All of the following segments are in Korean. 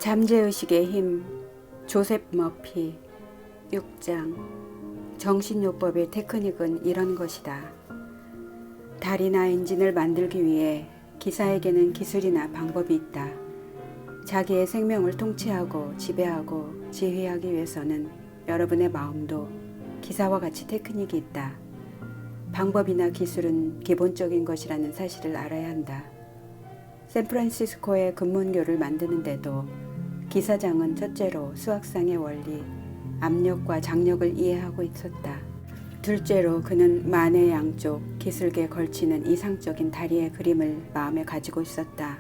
잠재의식의 힘 조셉 머피 6장 정신요법의 테크닉은 이런 것이다. 달이나 엔진을 만들기 위해 기사에게는 기술이나 방법이 있다. 자기의 생명을 통치하고 지배하고 지휘하기 위해서는 여러분의 마음도 기사와 같이 테크닉이 있다. 방법이나 기술은 기본적인 것이라는 사실을 알아야 한다. 샌프란시스코의 금문교를 만드는데도 기사장은 첫째로 수학상의 원리, 압력과 장력을 이해하고 있었다. 둘째로 그는 만의 양쪽 기슭에 걸치는 이상적인 다리의 그림을 마음에 가지고 있었다.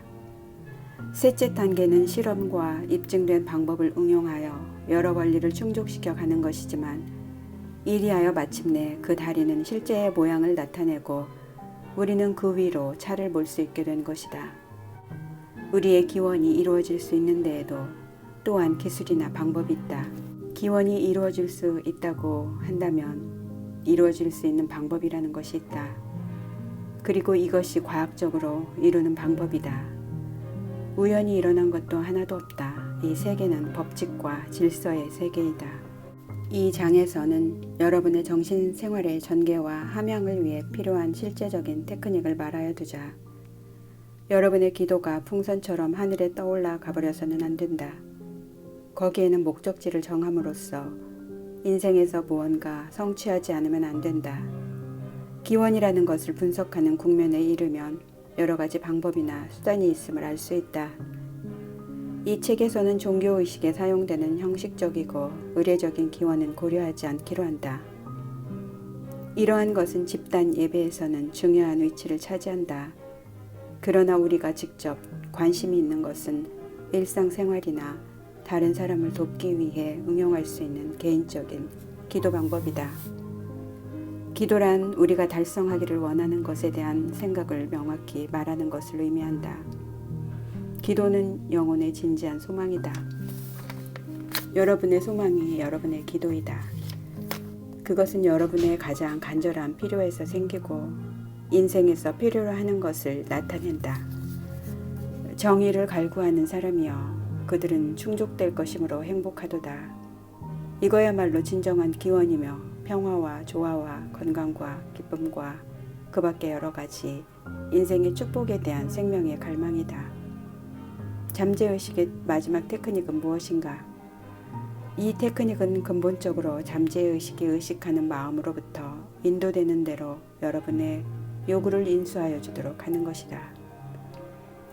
셋째 단계는 실험과 입증된 방법을 응용하여 여러 원리를 충족시켜 가는 것이지만 이리하여 마침내 그 다리는 실제의 모양을 나타내고 우리는 그 위로 차를 몰 수 있게 된 것이다. 우리의 기원이 이루어질 수 있는 데에도 또한 기술이나 방법이 있다. 기원이 이루어질 수 있다고 한다면 이루어질 수 있는 방법이라는 것이 있다. 그리고 이것이 과학적으로 이루는 방법이다. 우연히 일어난 것도 하나도 없다. 이 세계는 법칙과 질서의 세계이다. 이 장에서는 여러분의 정신생활의 전개와 함양을 위해 필요한 실제적인 테크닉을 말하여 두자. 여러분의 기도가 풍선처럼 하늘에 떠올라 가버려서는 안 된다. 거기에는 목적지를 정함으로써 인생에서 무언가 성취하지 않으면 안 된다. 기원이라는 것을 분석하는 국면에 이르면 여러 가지 방법이나 수단이 있음을 알 수 있다. 이 책에서는 종교의식에 사용되는 형식적이고 의례적인 기원은 고려하지 않기로 한다. 이러한 것은 집단 예배에서는 중요한 위치를 차지한다. 그러나 우리가 직접 관심이 있는 것은 일상생활이나 다른 사람을 돕기 위해 응용할 수 있는 개인적인 기도 방법이다. 기도란 우리가 달성하기를 원하는 것에 대한 생각을 명확히 말하는 것을 의미한다. 기도는 영혼의 진지한 소망이다. 여러분의 소망이 여러분의 기도이다. 그것은 여러분의 가장 간절한 필요에서 생기고 인생에서 필요로 하는 것을 나타낸다. 정의를 갈구하는 사람이여 그들은 충족될 것이므로 행복하도다. 이거야말로 진정한 기원이며 평화와 조화와 건강과 기쁨과 그 밖에 여러 가지 인생의 축복에 대한 생명의 갈망이다. 잠재의식의 마지막 테크닉은 무엇인가? 이 테크닉은 근본적으로 잠재의식이 의식하는 마음으로부터 인도되는 대로 여러분의 요구를 인수하여 주도록 하는 것이다.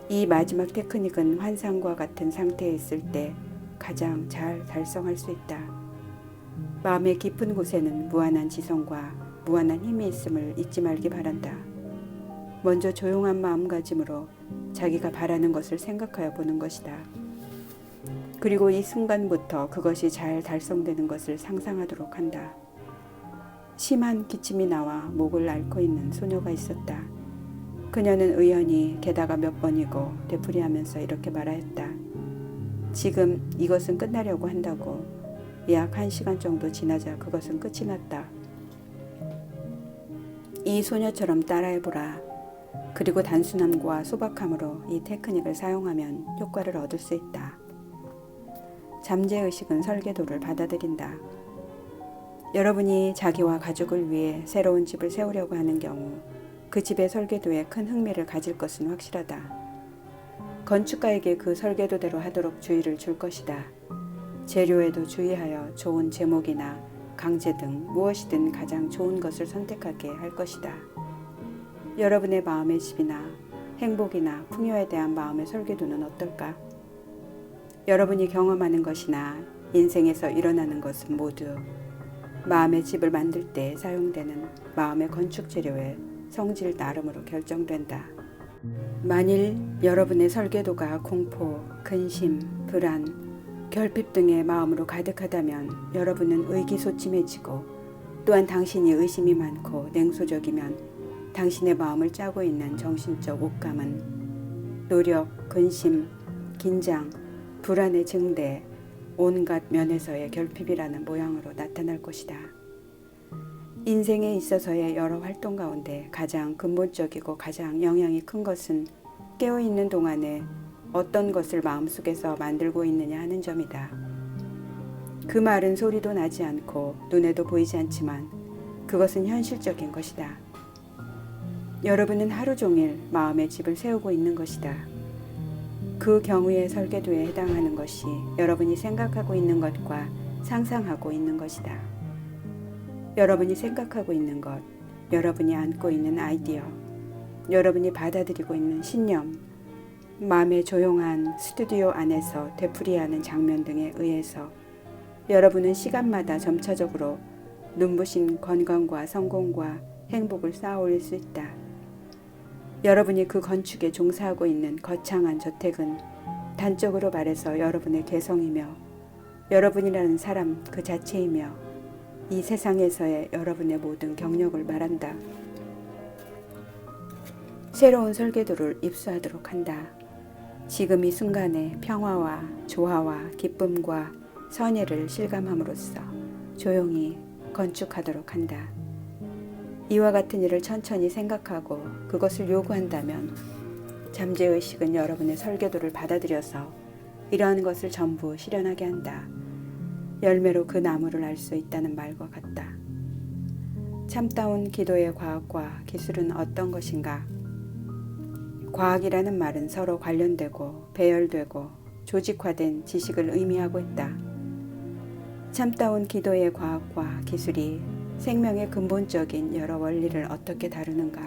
이 마지막 테크닉은 환상과 같은 상태에 있을 때 가장 잘 달성할 수 있다. 마음의 깊은 곳에는 무한한 지성과 무한한 힘이 있음을 잊지 말기 바란다. 먼저 조용한 마음가짐으로 자기가 바라는 것을 생각하여 보는 것이다. 그리고 이 순간부터 그것이 잘 달성되는 것을 상상하도록 한다. 심한 기침이 나와 목을 앓고 있는 소녀가 있었다. 그녀는 의연히 게다가 몇 번이고 되풀이하면서 이렇게 말하였다. 지금 이것은 끝나려고 한다고. 약 1시간 정도 지나자 그것은 끝이 났다. 이 소녀처럼 따라해보라. 그리고 단순함과 소박함으로 이 테크닉을 사용하면 효과를 얻을 수 있다. 잠재의식은 설계도를 받아들인다. 여러분이 자기와 가족을 위해 새로운 집을 세우려고 하는 경우 그 집의 설계도에 큰 흥미를 가질 것은 확실하다. 건축가에게 그 설계도대로 하도록 주의를 줄 것이다. 재료에도 주의하여 좋은 제목이나 강제 등 무엇이든 가장 좋은 것을 선택하게 할 것이다. 여러분의 마음의 집이나 행복이나 풍요에 대한 마음의 설계도는 어떨까? 여러분이 경험하는 것이나 인생에서 일어나는 것은 모두 마음의 집을 만들 때 사용되는 마음의 건축 재료의 성질 나름으로 결정된다. 만일 여러분의 설계도가 공포, 근심, 불안, 결핍 등의 마음으로 가득하다면 여러분은 의기소침해지고 또한 당신이 의심이 많고 냉소적이면 당신의 마음을 짜고 있는 정신적 옷감은 노력, 근심, 긴장, 불안의 증대, 온갖 면에서의 결핍이라는 모양으로 나타날 것이다. 인생에 있어서의 여러 활동 가운데 가장 근본적이고 가장 영향이 큰 것은 깨어있는 동안에 어떤 것을 마음속에서 만들고 있느냐 하는 점이다. 그 말은 소리도 나지 않고 눈에도 보이지 않지만 그것은 현실적인 것이다. 여러분은 하루 종일 마음의 집을 세우고 있는 것이다. 그 경우의 설계도에 해당하는 것이 여러분이 생각하고 있는 것과 상상하고 있는 것이다. 여러분이 생각하고 있는 것, 여러분이 안고 있는 아이디어, 여러분이 받아들이고 있는 신념, 마음의 조용한 스튜디오 안에서 되풀이하는 장면 등에 의해서 여러분은 시간마다 점차적으로 눈부신 건강과 성공과 행복을 쌓아올릴 수 있다. 여러분이 그 건축에 종사하고 있는 거창한 저택은 단적으로 말해서 여러분의 개성이며 여러분이라는 사람 그 자체이며 이 세상에서의 여러분의 모든 경력을 말한다. 새로운 설계도를 입수하도록 한다. 지금 이 순간에 평화와 조화와 기쁨과 선의를 실감함으로써 조용히 건축하도록 한다. 이와 같은 일을 천천히 생각하고 그것을 요구한다면 잠재의식은 여러분의 설계도를 받아들여서 이러한 것을 전부 실현하게 한다. 열매로 그 나무를 알 수 있다는 말과 같다. 참다운 기도의 과학과 기술은 어떤 것인가? 과학이라는 말은 서로 관련되고 배열되고 조직화된 지식을 의미하고 있다. 참다운 기도의 과학과 기술이 생명의 근본적인 여러 원리를 어떻게 다루는가?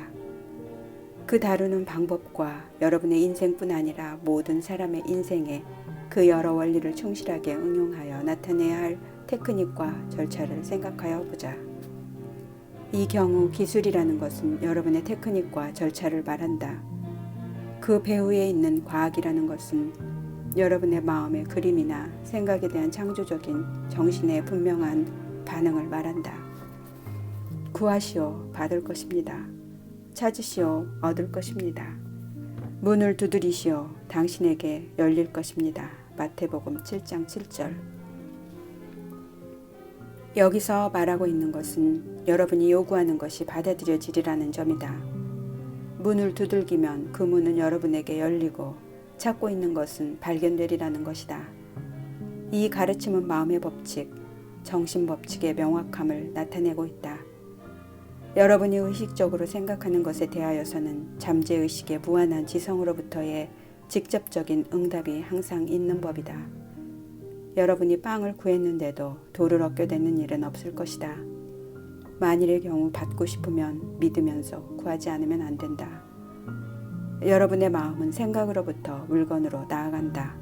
그 다루는 방법과 여러분의 인생뿐 아니라 모든 사람의 인생에 그 여러 원리를 충실하게 응용하여 나타내야 할 테크닉과 절차를 생각하여 보자. 이 경우 기술이라는 것은 여러분의 테크닉과 절차를 말한다. 그 배후에 있는 과학이라는 것은 여러분의 마음의 그림이나 생각에 대한 창조적인 정신의 분명한 반응을 말한다. 구하시오 받을 것입니다. 찾으시오 얻을 것입니다. 문을 두드리시오 당신에게 열릴 것입니다. 마태복음 7장 7절. 여기서 말하고 있는 것은 여러분이 요구하는 것이 받아들여지리라는 점이다. 문을 두들기면 그 문은 여러분에게 열리고 찾고 있는 것은 발견되리라는 것이다. 이 가르침은 마음의 법칙, 정신 법칙의 명확함을 나타내고 있다. 여러분이 의식적으로 생각하는 것에 대하여서는 잠재의식의 무한한 지성으로부터의 직접적인 응답이 항상 있는 법이다. 여러분이 빵을 구했는데도 돌을 얻게 되는 일은 없을 것이다. 만일의 경우 받고 싶으면 믿으면서 구하지 않으면 안 된다. 여러분의 마음은 생각으로부터 물건으로 나아간다.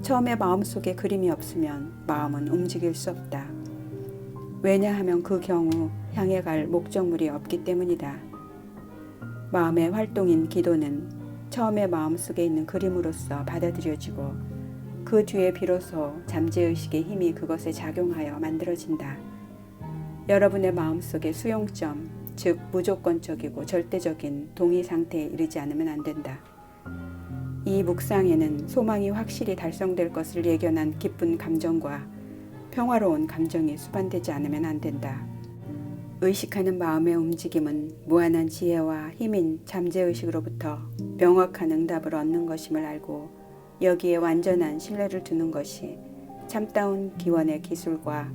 처음에 마음속에 그림이 없으면 마음은 움직일 수 없다. 왜냐하면 그 경우 향해 갈 목적물이 없기 때문이다. 마음의 활동인 기도는 처음에 마음속에 있는 그림으로서 받아들여지고 그 뒤에 비로소 잠재의식의 힘이 그것에 작용하여 만들어진다. 여러분의 마음속의 수용점, 즉 무조건적이고 절대적인 동의 상태에 이르지 않으면 안 된다. 이 묵상에는 소망이 확실히 달성될 것을 예견한 기쁜 감정과 평화로운 감정이 수반되지 않으면 안 된다. 의식하는 마음의 움직임은 무한한 지혜와 힘인 잠재의식으로부터 명확한 응답을 얻는 것임을 알고 여기에 완전한 신뢰를 두는 것이 참다운 기원의 기술과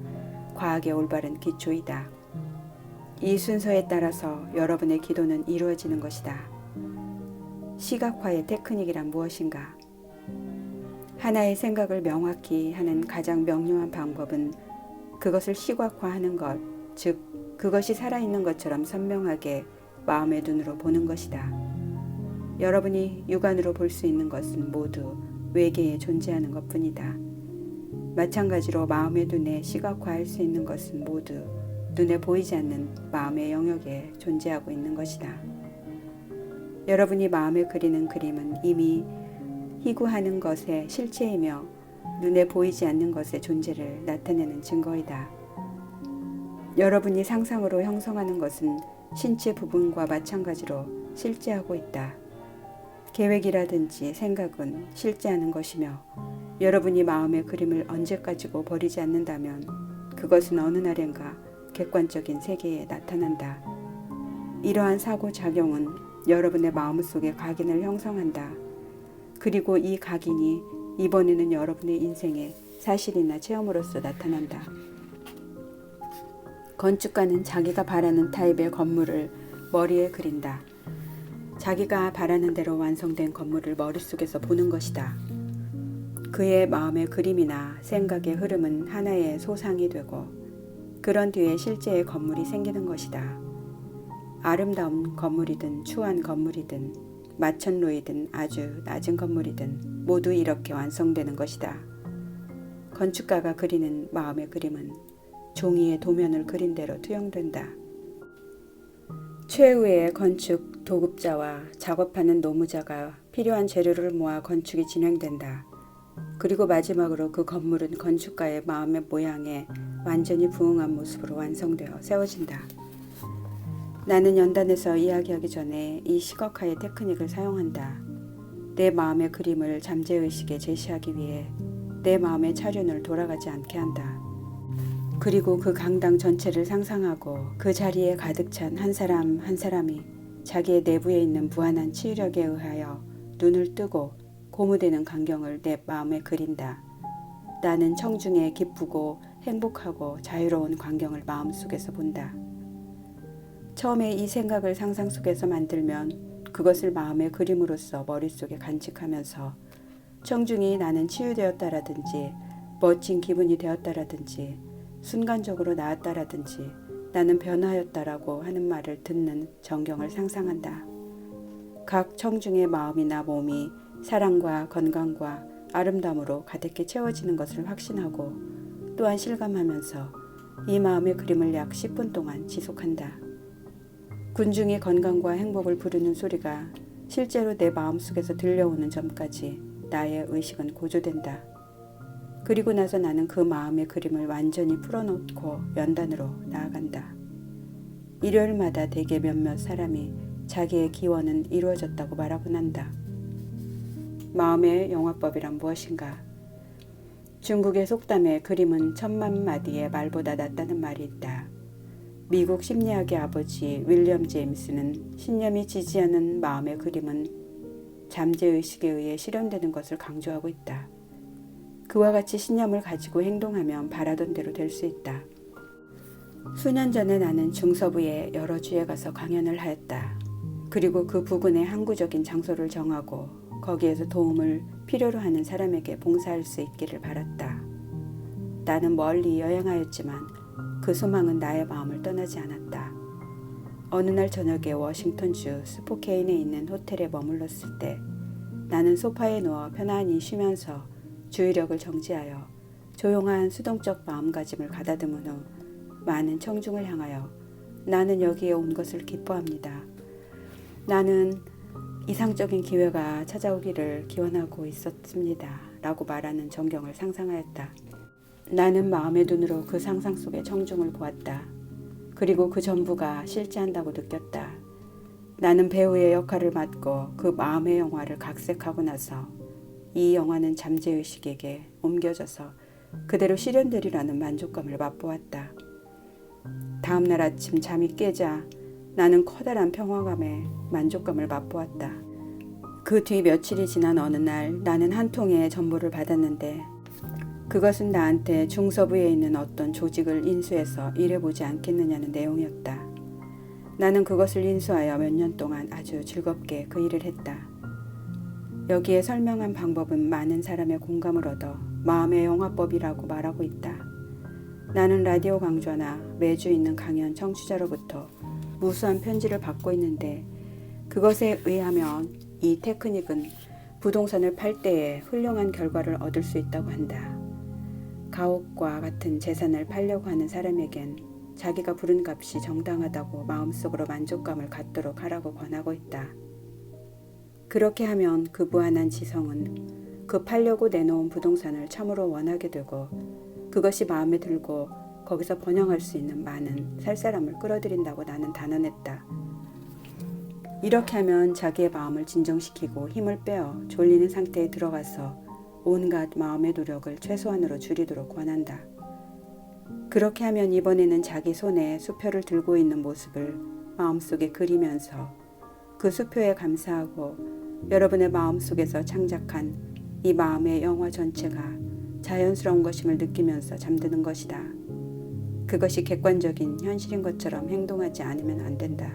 과학의 올바른 기초이다. 이 순서에 따라서 여러분의 기도는 이루어지는 것이다. 시각화의 테크닉이란 무엇인가? 하나의 생각을 명확히 하는 가장 명료한 방법은 그것을 시각화하는 것, 즉 그것이 살아있는 것처럼 선명하게 마음의 눈으로 보는 것이다. 여러분이 육안으로 볼 수 있는 것은 모두 외계에 존재하는 것뿐이다. 마찬가지로 마음의 눈에 시각화할 수 있는 것은 모두 눈에 보이지 않는 마음의 영역에 존재하고 있는 것이다. 여러분이 마음에 그리는 그림은 이미 희구하는 것의 실체이며 눈에 보이지 않는 것의 존재를 나타내는 증거이다. 여러분이 상상으로 형성하는 것은 신체 부분과 마찬가지로 실제하고 있다. 계획이라든지 생각은 실제하는 것이며 여러분이 마음의 그림을 언제까지고 버리지 않는다면 그것은 어느 날인가 객관적인 세계에 나타난다. 이러한 사고작용은 여러분의 마음속에 각인을 형성한다. 그리고 이 각인이 이번에는 여러분의 인생에 사실이나 체험으로서 나타난다. 건축가는 자기가 바라는 타입의 건물을 머리에 그린다. 자기가 바라는 대로 완성된 건물을 머릿속에서 보는 것이다. 그의 마음의 그림이나 생각의 흐름은 하나의 소상이 되고 그런 뒤에 실제의 건물이 생기는 것이다. 아름다운 건물이든 추한 건물이든 마천루이든 아주 낮은 건물이든 모두 이렇게 완성되는 것이다. 건축가가 그리는 마음의 그림은 종이에 도면을 그린 대로 투영된다. 최후의 건축 도급자와 작업하는 노무자가 필요한 재료를 모아 건축이 진행된다. 그리고 마지막으로 그 건물은 건축가의 마음의 모양에 완전히 부응한 모습으로 완성되어 세워진다. 나는 연단에서 이야기하기 전에 이 시각화의 테크닉을 사용한다. 내 마음의 그림을 잠재의식에 제시하기 위해 내 마음의 차륜을 돌아가지 않게 한다. 그리고 그 강당 전체를 상상하고 그 자리에 가득 찬 한 사람 한 사람이 자기의 내부에 있는 무한한 치유력에 의하여 눈을 뜨고 고무되는 광경을 내 마음에 그린다. 나는 청중의 기쁘고 행복하고 자유로운 광경을 마음속에서 본다. 처음에 이 생각을 상상 속에서 만들면 그것을 마음의 그림으로서 머릿속에 간직하면서 청중이 나는 치유되었다라든지 멋진 기분이 되었다라든지 순간적으로 나았다라든지 나는 변화였다라고 하는 말을 듣는 전경을 상상한다. 각 청중의 마음이나 몸이 사랑과 건강과 아름다움으로 가득히 채워지는 것을 확신하고 또한 실감하면서 이 마음의 그림을 약 10분 동안 지속한다. 군중이 건강과 행복을 부르는 소리가 실제로 내 마음속에서 들려오는 점까지 나의 의식은 고조된다. 그리고 나서 나는 그 마음의 그림을 완전히 풀어놓고 연단으로 나아간다. 일요일마다 대개 몇몇 사람이 자기의 기원은 이루어졌다고 말하곤 한다. 마음의 영화법이란 무엇인가? 중국의 속담에 그림은 1000만 마디의 말보다 낫다는 말이 있다. 미국 심리학의 아버지 윌리엄 제임스는 신념이 지지하는 마음의 그림은 잠재의식에 의해 실현되는 것을 강조하고 있다. 그와 같이 신념을 가지고 행동하면 바라던 대로 될 수 있다. 수년 전에 나는 중서부의 여러 주에 가서 강연을 하였다. 그리고 그 부근에 항구적인 장소를 정하고 거기에서 도움을 필요로 하는 사람에게 봉사할 수 있기를 바랐다. 나는 멀리 여행하였지만 그 소망은 나의 마음을 떠나지 않았다. 어느 날 저녁에 워싱턴주 스포케인에 있는 호텔에 머물렀을 때 나는 소파에 누워 편안히 쉬면서 주의력을 정지하여 조용한 수동적 마음가짐을 가다듬은 후 많은 청중을 향하여 나는 여기에 온 것을 기뻐합니다. 나는 이상적인 기회가 찾아오기를 기원하고 있었습니다. 라고 말하는 전경을 상상하였다. 나는 마음의 눈으로 그 상상 속의 청중을 보았다. 그리고 그 전부가 실제한다고 느꼈다. 나는 배우의 역할을 맡고 그 마음의 영화를 각색하고 나서 이 영화는 잠재의식에게 옮겨져서 그대로 실현되리라는 만족감을 맛보았다. 다음날 아침 잠이 깨자 나는 커다란 평화감에 만족감을 맛보았다. 그 뒤 며칠이 지난 어느 날 나는 한 통의 전보를 받았는데 그것은 나한테 중서부에 있는 어떤 조직을 인수해서 일해보지 않겠느냐는 내용이었다. 나는 그것을 인수하여 몇 년 동안 아주 즐겁게 그 일을 했다. 여기에 설명한 방법은 많은 사람의 공감을 얻어 마음의 영화법이라고 말하고 있다. 나는 라디오 강좌나 매주 있는 강연 청취자로부터 무수한 편지를 받고 있는데 그것에 의하면 이 테크닉은 부동산을 팔 때에 훌륭한 결과를 얻을 수 있다고 한다. 가옥과 같은 재산을 팔려고 하는 사람에겐 자기가 부른 값이 정당하다고 마음속으로 만족감을 갖도록 하라고 권하고 있다. 그렇게 하면 그 무한한 지성은 그 팔려고 내놓은 부동산을 참으로 원하게 되고 그것이 마음에 들고 거기서 번영할 수 있는 많은 살 사람을 끌어들인다고 나는 단언했다. 이렇게 하면 자기의 마음을 진정시키고 힘을 빼어 졸리는 상태에 들어가서 온갖 마음의 노력을 최소한으로 줄이도록 권한다. 그렇게 하면 이번에는 자기 손에 수표를 들고 있는 모습을 마음속에 그리면서 그 수표에 감사하고 여러분의 마음속에서 창작한 이 마음의 영화 전체가 자연스러운 것임을 느끼면서 잠드는 것이다. 그것이 객관적인 현실인 것처럼 행동하지 않으면 안 된다.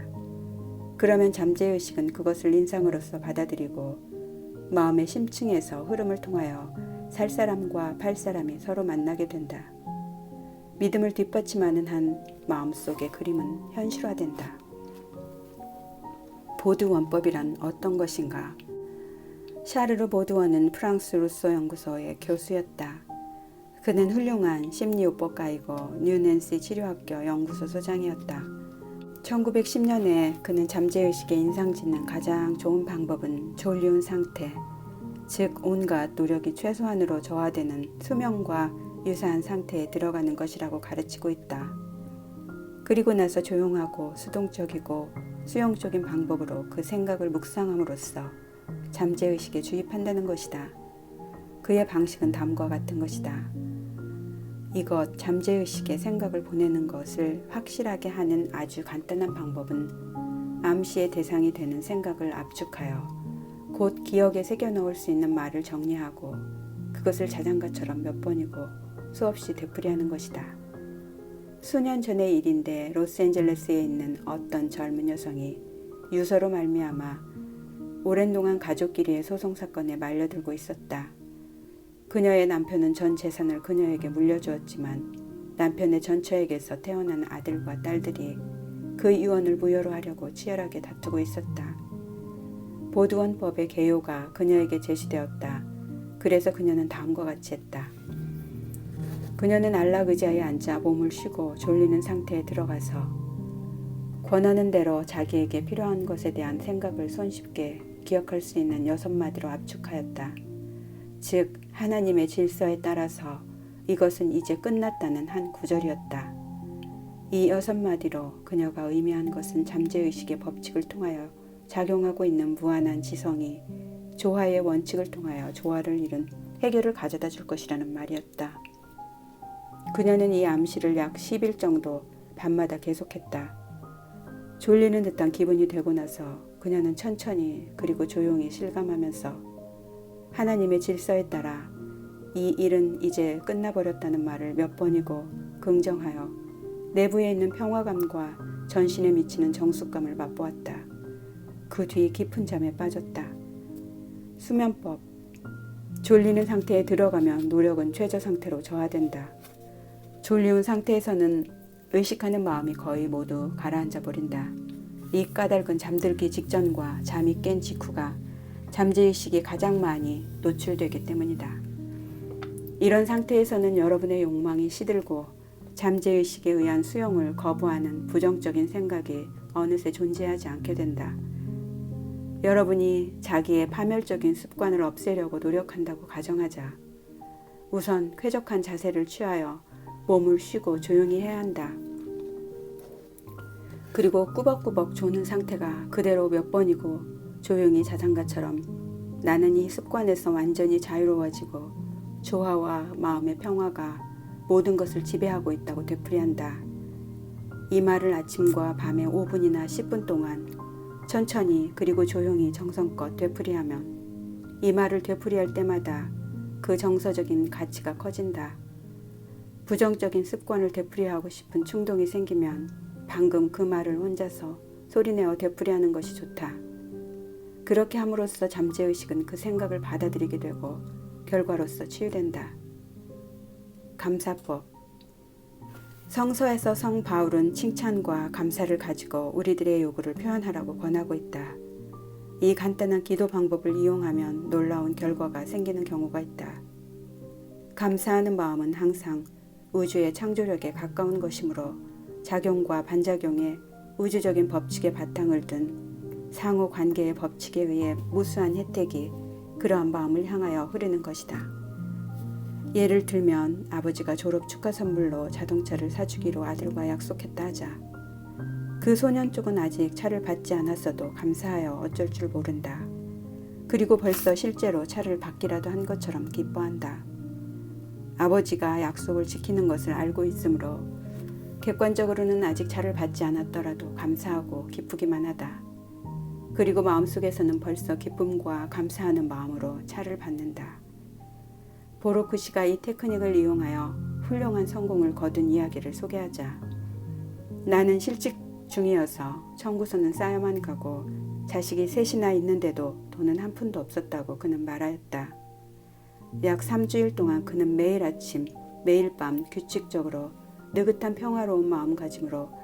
그러면 잠재의식은 그것을 인상으로서 받아들이고 마음의 심층에서 흐름을 통하여 살 사람과 팔 사람이 서로 만나게 된다. 믿음을 뒷받침하는 한 마음속의 그림은 현실화된다. 보드원법이란 어떤 것인가? 샤르르 보드원은 프랑스 루소 연구소의 교수였다. 그는 훌륭한 심리요법가이고 뉴낸시 치료학교 연구소 소장이었다. 1910년에 그는 잠재의식에 인상짓는 가장 좋은 방법은 졸리운 상태, 즉 온갖 노력이 최소한으로 저하되는 수면과 유사한 상태에 들어가는 것이라고 가르치고 있다. 그리고 나서 조용하고 수동적이고 수용적인 방법으로 그 생각을 묵상함으로써 잠재의식에 주입한다는 것이다. 그의 방식은 다음과 같은 것이다. 이것 잠재의식에 생각을 보내는 것을 확실하게 하는 아주 간단한 방법은 암시의 대상이 되는 생각을 압축하여 곧 기억에 새겨넣을 수 있는 말을 정리하고 그것을 자장가처럼 몇 번이고 수없이 되풀이하는 것이다. 수년 전의 일인데 로스앤젤레스에 있는 어떤 젊은 여성이 유서로 말미암아 오랜 동안 가족끼리의 소송 사건에 말려들고 있었다. 그녀의 남편은 전 재산을 그녀에게 물려주었지만 남편의 전처에게서 태어난 아들과 딸들이 그 유언을 무효로 하려고 치열하게 다투고 있었다. 보드원법의 개요가 그녀에게 제시되었다. 그래서 그녀는 다음과 같이 했다. 그녀는 안락 의자에 앉아 몸을 쉬고 졸리는 상태에 들어가서 권하는 대로 자기에게 필요한 것에 대한 생각을 손쉽게 기억할 수 있는 6마디로 압축하였다. 즉 하나님의 질서에 따라서 이것은 이제 끝났다는 한 구절이었다. 이 6마디로 그녀가 의미한 것은 잠재의식의 법칙을 통하여 작용하고 있는 무한한 지성이 조화의 원칙을 통하여 조화를 이룬 해결을 가져다 줄 것이라는 말이었다. 그녀는 이 암시를 약 10일 정도 밤마다 계속했다. 졸리는 듯한 기분이 되고 나서 그녀는 천천히 그리고 조용히 실감하면서 하나님의 질서에 따라 이 일은 이제 끝나버렸다는 말을 몇 번이고 긍정하여 내부에 있는 평화감과 전신에 미치는 정숙감을 맛보았다. 그 뒤 깊은 잠에 빠졌다. 수면법. 졸리는 상태에 들어가면 노력은 최저 상태로 저하된다. 졸리운 상태에서는 의식하는 마음이 거의 모두 가라앉아 버린다. 이 까닭은 잠들기 직전과 잠이 깬 직후가 잠재의식이 가장 많이 노출되기 때문이다. 이런 상태에서는 여러분의 욕망이 시들고 잠재의식에 의한 수용을 거부하는 부정적인 생각이 어느새 존재하지 않게 된다. 여러분이 자기의 파멸적인 습관을 없애려고 노력한다고 가정하자. 우선 쾌적한 자세를 취하여 몸을 쉬고 조용히 해야 한다. 그리고 꾸벅꾸벅 조는 상태가 그대로 몇 번이고 조용히 자장가처럼 나는 이 습관에서 완전히 자유로워지고 조화와 마음의 평화가 모든 것을 지배하고 있다고 되풀이한다. 이 말을 아침과 밤에 5분이나 10분 동안 천천히 그리고 조용히 정성껏 되풀이하면 이 말을 되풀이할 때마다 그 정서적인 가치가 커진다. 부정적인 습관을 되풀이하고 싶은 충동이 생기면 방금 그 말을 혼자서 소리내어 되풀이하는 것이 좋다. 그렇게 함으로써 잠재의식은 그 생각을 받아들이게 되고 결과로서 치유된다. 감사법. 성서에서 성 바울은 칭찬과 감사를 가지고 우리들의 요구를 표현하라고 권하고 있다. 이 간단한 기도 방법을 이용하면 놀라운 결과가 생기는 경우가 있다. 감사하는 마음은 항상 우주의 창조력에 가까운 것이므로 작용과 반작용의 우주적인 법칙의 바탕을 둔 상호 관계의 법칙에 의해 무수한 혜택이 그러한 마음을 향하여 흐르는 것이다. 예를 들면 아버지가 졸업 축하 선물로 자동차를 사주기로 아들과 약속했다 하자. 그 소년 쪽은 아직 차를 받지 않았어도 감사하여 어쩔 줄 모른다. 그리고 벌써 실제로 차를 받기라도 한 것처럼 기뻐한다. 아버지가 약속을 지키는 것을 알고 있으므로 객관적으로는 아직 차를 받지 않았더라도 감사하고 기쁘기만 하다. 그리고 마음속에서는 벌써 기쁨과 감사하는 마음으로 차를 받는다. 보로크 씨가 이 테크닉을 이용하여 훌륭한 성공을 거둔 이야기를 소개하자 나는 실직 중이어서 청구서는 쌓여만 가고 자식이 셋이나 있는데도 돈은 한 푼도 없었다고 그는 말하였다. 약 3주일 동안 그는 매일 아침, 매일 밤 규칙적으로 느긋한 평화로운 마음가짐으로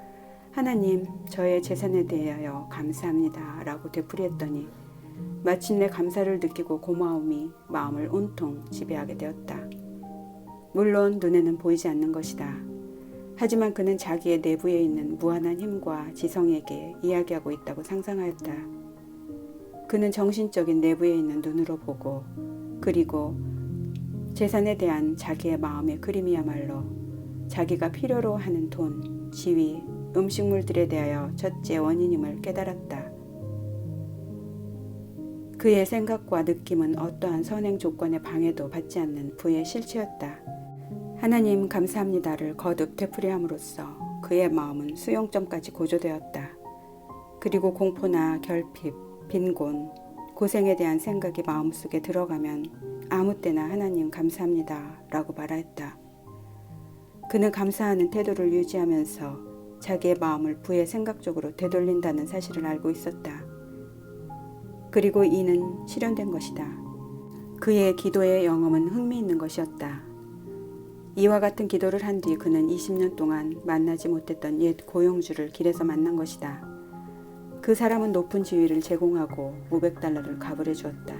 하나님, 저의 재산에 대하여 감사합니다 라고 되풀이했더니 마침내 감사를 느끼고 고마움이 마음을 온통 지배하게 되었다. 물론 눈에는 보이지 않는 것이다. 하지만 그는 자기의 내부에 있는 무한한 힘과 지성에게 이야기하고 있다고 상상하였다. 그는 정신적인 내부에 있는 눈으로 보고 그리고 재산에 대한 자기의 마음의 그림이야말로 자기가 필요로 하는 돈, 지위, 음식물들에 대하여 첫째 원인임을 깨달았다. 그의 생각과 느낌은 어떠한 선행 조건의 방해도 받지 않는 부의 실체였다. 하나님 감사합니다를 거듭 되풀이함으로써 그의 마음은 수용점까지 고조되었다. 그리고 공포나 결핍, 빈곤, 고생에 대한 생각이 마음속에 들어가면 아무 때나 하나님 감사합니다 라고 말하였다. 그는 감사하는 태도를 유지하면서 자기의 마음을 부의 생각 쪽으로 되돌린다는 사실을 알고 있었다. 그리고 이는 실현된 것이다. 그의 기도의 영험은 흥미있는 것이었다. 이와 같은 기도를 한 뒤 그는 20년 동안 만나지 못했던 옛 고용주를 길에서 만난 것이다. 그 사람은 높은 지위를 제공하고 $500를 가불해 주었다.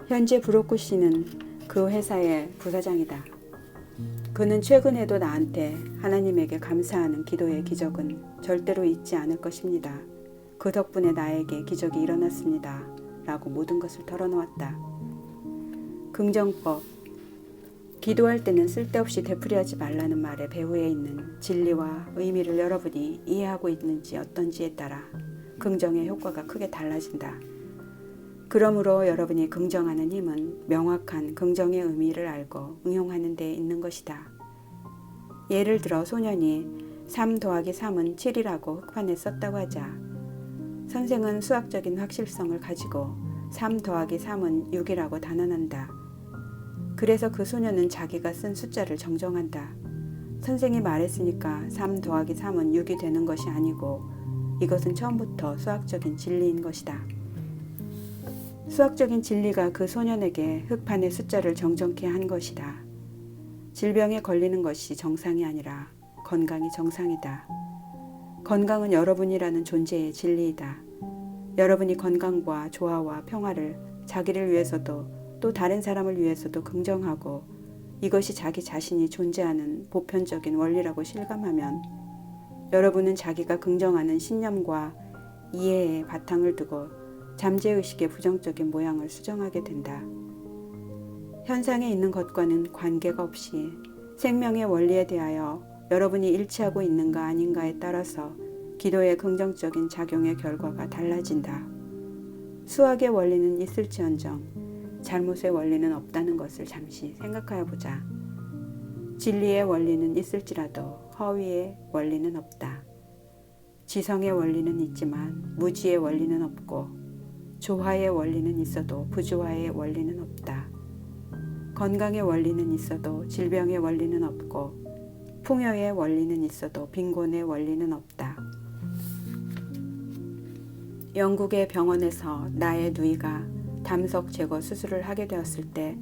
현재 브로크 씨는 그 회사의 부사장이다. 그는 최근에도 나한테 하나님에게 감사하는 기도의 기적은 절대로 잊지 않을 것입니다. 그 덕분에 나에게 기적이 일어났습니다. 라고 모든 것을 털어놓았다. 긍정법. 기도할 때는 쓸데없이 되풀이하지 말라는 말의 배후에 있는 진리와 의미를 여러분이 이해하고 있는지 어떤지에 따라 긍정의 효과가 크게 달라진다. 그러므로 여러분이 긍정하는 힘은 명확한 긍정의 의미를 알고 응용하는 데 있는 것이다. 예를 들어 소년이 3 더하기 3은 7이라고 흑판에 썼다고 하자. 선생은 수학적인 확실성을 가지고 3 더하기 3은 6이라고 단언한다. 그래서 그 소년은 자기가 쓴 숫자를 정정한다. 선생이 말했으니까 3 더하기 3은 6이 되는 것이 아니고 이것은 처음부터 수학적인 진리인 것이다. 수학적인 진리가 그 소년에게 흑판의 숫자를 정정케 한 것이다. 질병에 걸리는 것이 정상이 아니라 건강이 정상이다. 건강은 여러분이라는 존재의 진리이다. 여러분이 건강과 조화와 평화를 자기를 위해서도 또 다른 사람을 위해서도 긍정하고 이것이 자기 자신이 존재하는 보편적인 원리라고 실감하면 여러분은 자기가 긍정하는 신념과 이해에 바탕을 두고 잠재의식의 부정적인 모양을 수정하게 된다. 현상에 있는 것과는 관계가 없이 생명의 원리에 대하여 여러분이 일치하고 있는가 아닌가에 따라서 기도의 긍정적인 작용의 결과가 달라진다. 수학의 원리는 있을지언정 잘못의 원리는 없다는 것을 잠시 생각하여 보자. 진리의 원리는 있을지라도 허위의 원리는 없다. 지성의 원리는 있지만 무지의 원리는 없고 조화의 원리는 있어도 부조화의 원리는 없다. 건강의 원리는 있어도 질병의 원리는 없고 풍요의 원리는 있어도 빈곤의 원리는 없다. 영국의 병원에서 나의 누이가 담석 제거 수술을 하게 되었을 때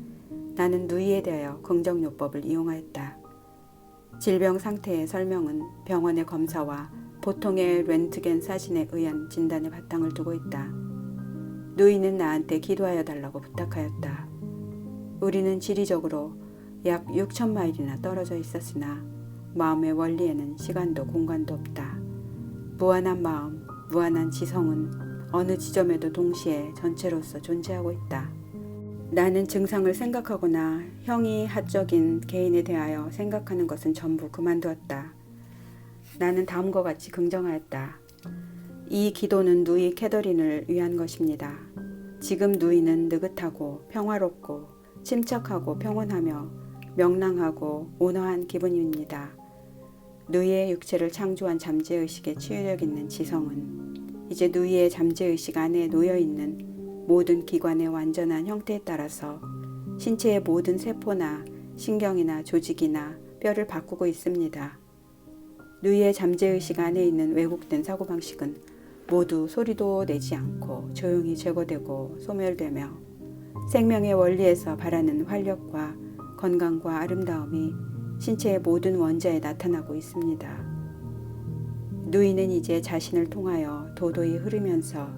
나는 누이에 대하여 긍정요법을 이용하였다. 질병 상태의 설명은 병원의 검사와 보통의 렌트겐 사진에 의한 진단의 바탕을 두고 있다. 누이는 나한테 기도하여 달라고 부탁하였다. 우리는 지리적으로 약 6,000마일이나 떨어져 있었으나 마음의 원리에는 시간도 공간도 없다. 무한한 마음, 무한한 지성은 어느 지점에도 동시에 전체로서 존재하고 있다. 나는 증상을 생각하거나 형이하적인 개인에 대하여 생각하는 것은 전부 그만두었다. 나는 다음과 같이 긍정하였다. 이 기도는 누이 캐더린을 위한 것입니다. 지금 누이는 느긋하고 평화롭고 침착하고 평온하며 명랑하고 온화한 기분입니다. 누이의 육체를 창조한 잠재의식의 치유력 있는 지성은 이제 누이의 잠재의식 안에 놓여있는 모든 기관의 완전한 형태에 따라서 신체의 모든 세포나 신경이나 조직이나 뼈를 바꾸고 있습니다. 누이의 잠재의식 안에 있는 왜곡된 사고방식은 모두 소리도 내지 않고 조용히 제거되고 소멸되며 생명의 원리에서 바라는 활력과 건강과 아름다움이 신체의 모든 원자에 나타나고 있습니다. 누이는 이제 자신을 통하여 도도히 흐르면서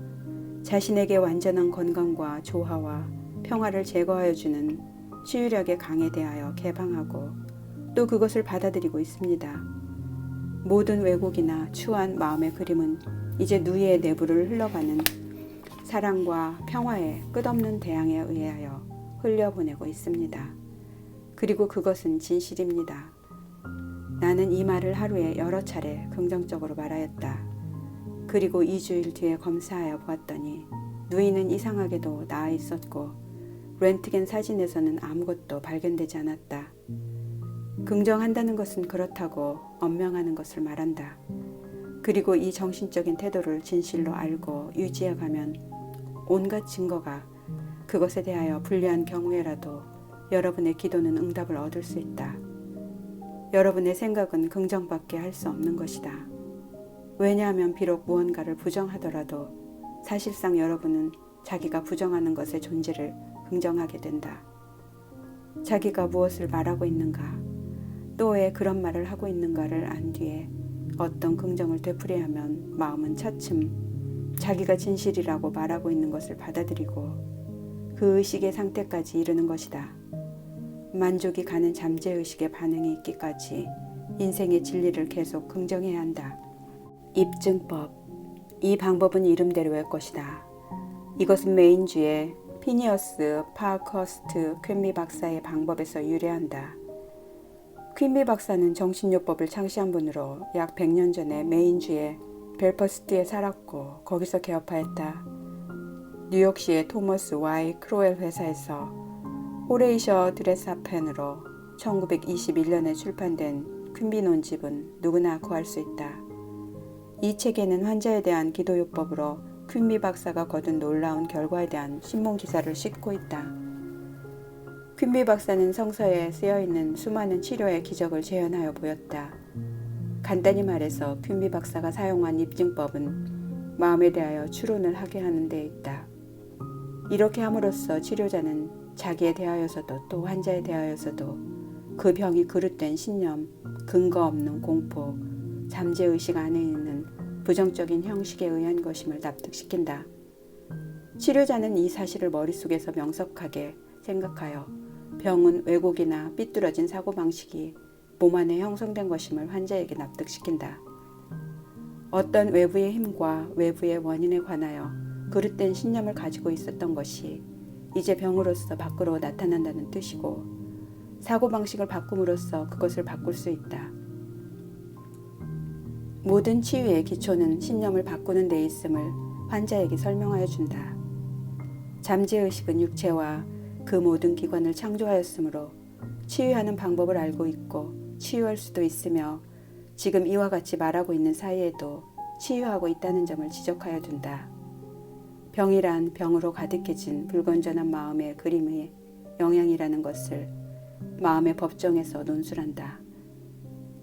자신에게 완전한 건강과 조화와 평화를 제거하여 주는 치유력의 강에 대하여 개방하고 또 그것을 받아들이고 있습니다. 모든 왜곡이나 추한 마음의 그림은 이제 누이의 내부를 흘러가는 사랑과 평화의 끝없는 대양에 의하여 흘려보내고 있습니다. 그리고 그것은 진실입니다. 나는 이 말을 하루에 여러 차례 긍정적으로 말하였다. 그리고 2주일 뒤에 검사하여 보았더니 누이는 이상하게도 나아 있었고 렌트겐 사진에서는 아무것도 발견되지 않았다. 긍정한다는 것은 그렇다고 언명하는 것을 말한다. 그리고 이 정신적인 태도를 진실로 알고 유지해가면 온갖 증거가 그것에 대하여 불리한 경우에라도 여러분의 기도는 응답을 얻을 수 있다. 여러분의 생각은 긍정밖에 할 수 없는 것이다. 왜냐하면 비록 무언가를 부정하더라도 사실상 여러분은 자기가 부정하는 것의 존재를 긍정하게 된다. 자기가 무엇을 말하고 있는가, 또 왜 그런 말을 하고 있는가를 안 뒤에 어떤 긍정을 되풀이하면 마음은 차츰 자기가 진실이라고 말하고 있는 것을 받아들이고 그 의식의 상태까지 이르는 것이다. 만족이 가는 잠재의식의 반응이 있기까지 인생의 진리를 계속 긍정해야 한다. 입증법. 이 방법은 이름대로의 것이다. 이것은 메인주의 피니어스 파커스트 퀸미 박사의 방법에서 유래한다. 퀸미 박사는 정신요법을 창시한 분으로 약 100년 전에 메인주의 벨퍼스트에 살았고 거기서 개업하였다. 뉴욕시의 토머스 Y 크로웰 회사에서 호레이셔 드레사펜으로 1921년에 출판된 퀸비 논집은 누구나 구할 수 있다. 이 책에는 환자에 대한 기도요법으로 퀸비 박사가 거둔 놀라운 결과에 대한 신문 기사를 싣고 있다. 퀸비 박사는 성서에 쓰여있는 수많은 치료의 기적을 재현하여 보였다. 간단히 말해서 퀸비 박사가 사용한 입증법은 마음에 대하여 추론을 하게 하는 데 있다. 이렇게 함으로써 치료자는 자기에 대하여서도 또 환자에 대하여서도 그 병이 그릇된 신념, 근거 없는 공포, 잠재의식 안에 있는 부정적인 형식에 의한 것임을 납득시킨다. 치료자는 이 사실을 머릿속에서 명석하게 생각하여 병은 왜곡이나 삐뚤어진 사고방식이 몸 안에 형성된 것임을 환자에게 납득시킨다. 어떤 외부의 힘과 외부의 원인에 관하여 그릇된 신념을 가지고 있었던 것이 이제 병으로서 밖으로 나타난다는 뜻이고 사고방식을 바꿈으로써 그것을 바꿀 수 있다. 모든 치유의 기초는 신념을 바꾸는 데 있음을 환자에게 설명하여 준다. 잠재의식은 육체와 그 모든 기관을 창조하였으므로 치유하는 방법을 알고 있고 치유할 수도 있으며 지금 이와 같이 말하고 있는 사이에도 치유하고 있다는 점을 지적하여 둔다. 병이란 병으로 가득해진 불건전한 마음의 그림의 영향이라는 것을 마음의 법정에서 논술한다.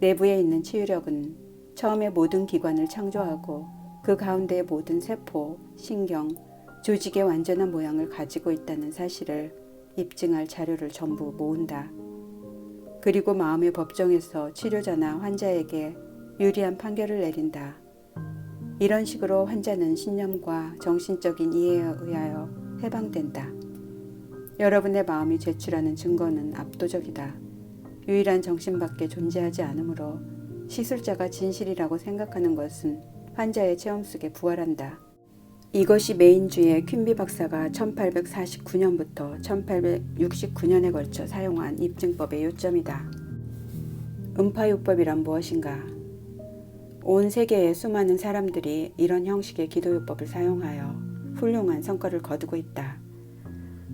내부에 있는 치유력은 처음에 모든 기관을 창조하고 그 가운데의 모든 세포, 신경, 조직의 완전한 모양을 가지고 있다는 사실을 입증할 자료를 전부 모은다. 그리고 마음의 법정에서 치료자나 환자에게 유리한 판결을 내린다. 이런 식으로 환자는 신념과 정신적인 이해에 의하여 해방된다. 여러분의 마음이 제출하는 증거는 압도적이다. 유일한 정신밖에 존재하지 않으므로 시술자가 진실이라고 생각하는 것은 환자의 체험 속에 부활한다. 이것이 메인주의 퀸비 박사가 1849년부터 1869년에 걸쳐 사용한 입증법의 요점이다. 음파요법이란 무엇인가? 온 세계의 수많은 사람들이 이런 형식의 기도요법을 사용하여 훌륭한 성과를 거두고 있다.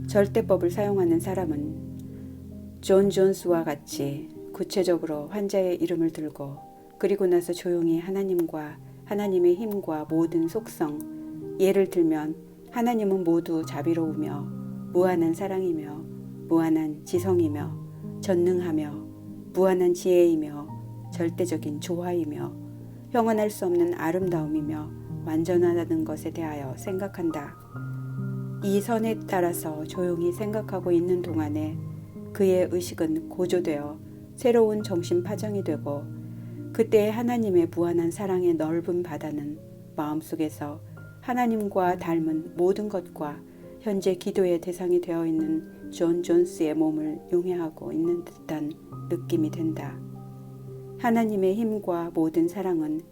절대법을 사용하는 사람은 존 존스와 같이 구체적으로 환자의 이름을 들고 그리고 나서 조용히 하나님과 하나님의 힘과 모든 속성, 예를 들면 하나님은 모두 자비로우며 무한한 사랑이며 무한한 지성이며 전능하며 무한한 지혜이며 절대적인 조화이며 형언할 수 없는 아름다움이며 완전하다는 것에 대하여 생각한다. 이 선에 따라서 조용히 생각하고 있는 동안에 그의 의식은 고조되어 새로운 정신 파정이 되고 그때 하나님의 무한한 사랑의 넓은 바다는 마음속에서 하나님과 닮은 모든 것과 현재 기도의 대상이 되어 있는 존 존스의 몸을 용해하고 있는 듯한 느낌이 된다. 하나님의 힘과 모든 사랑은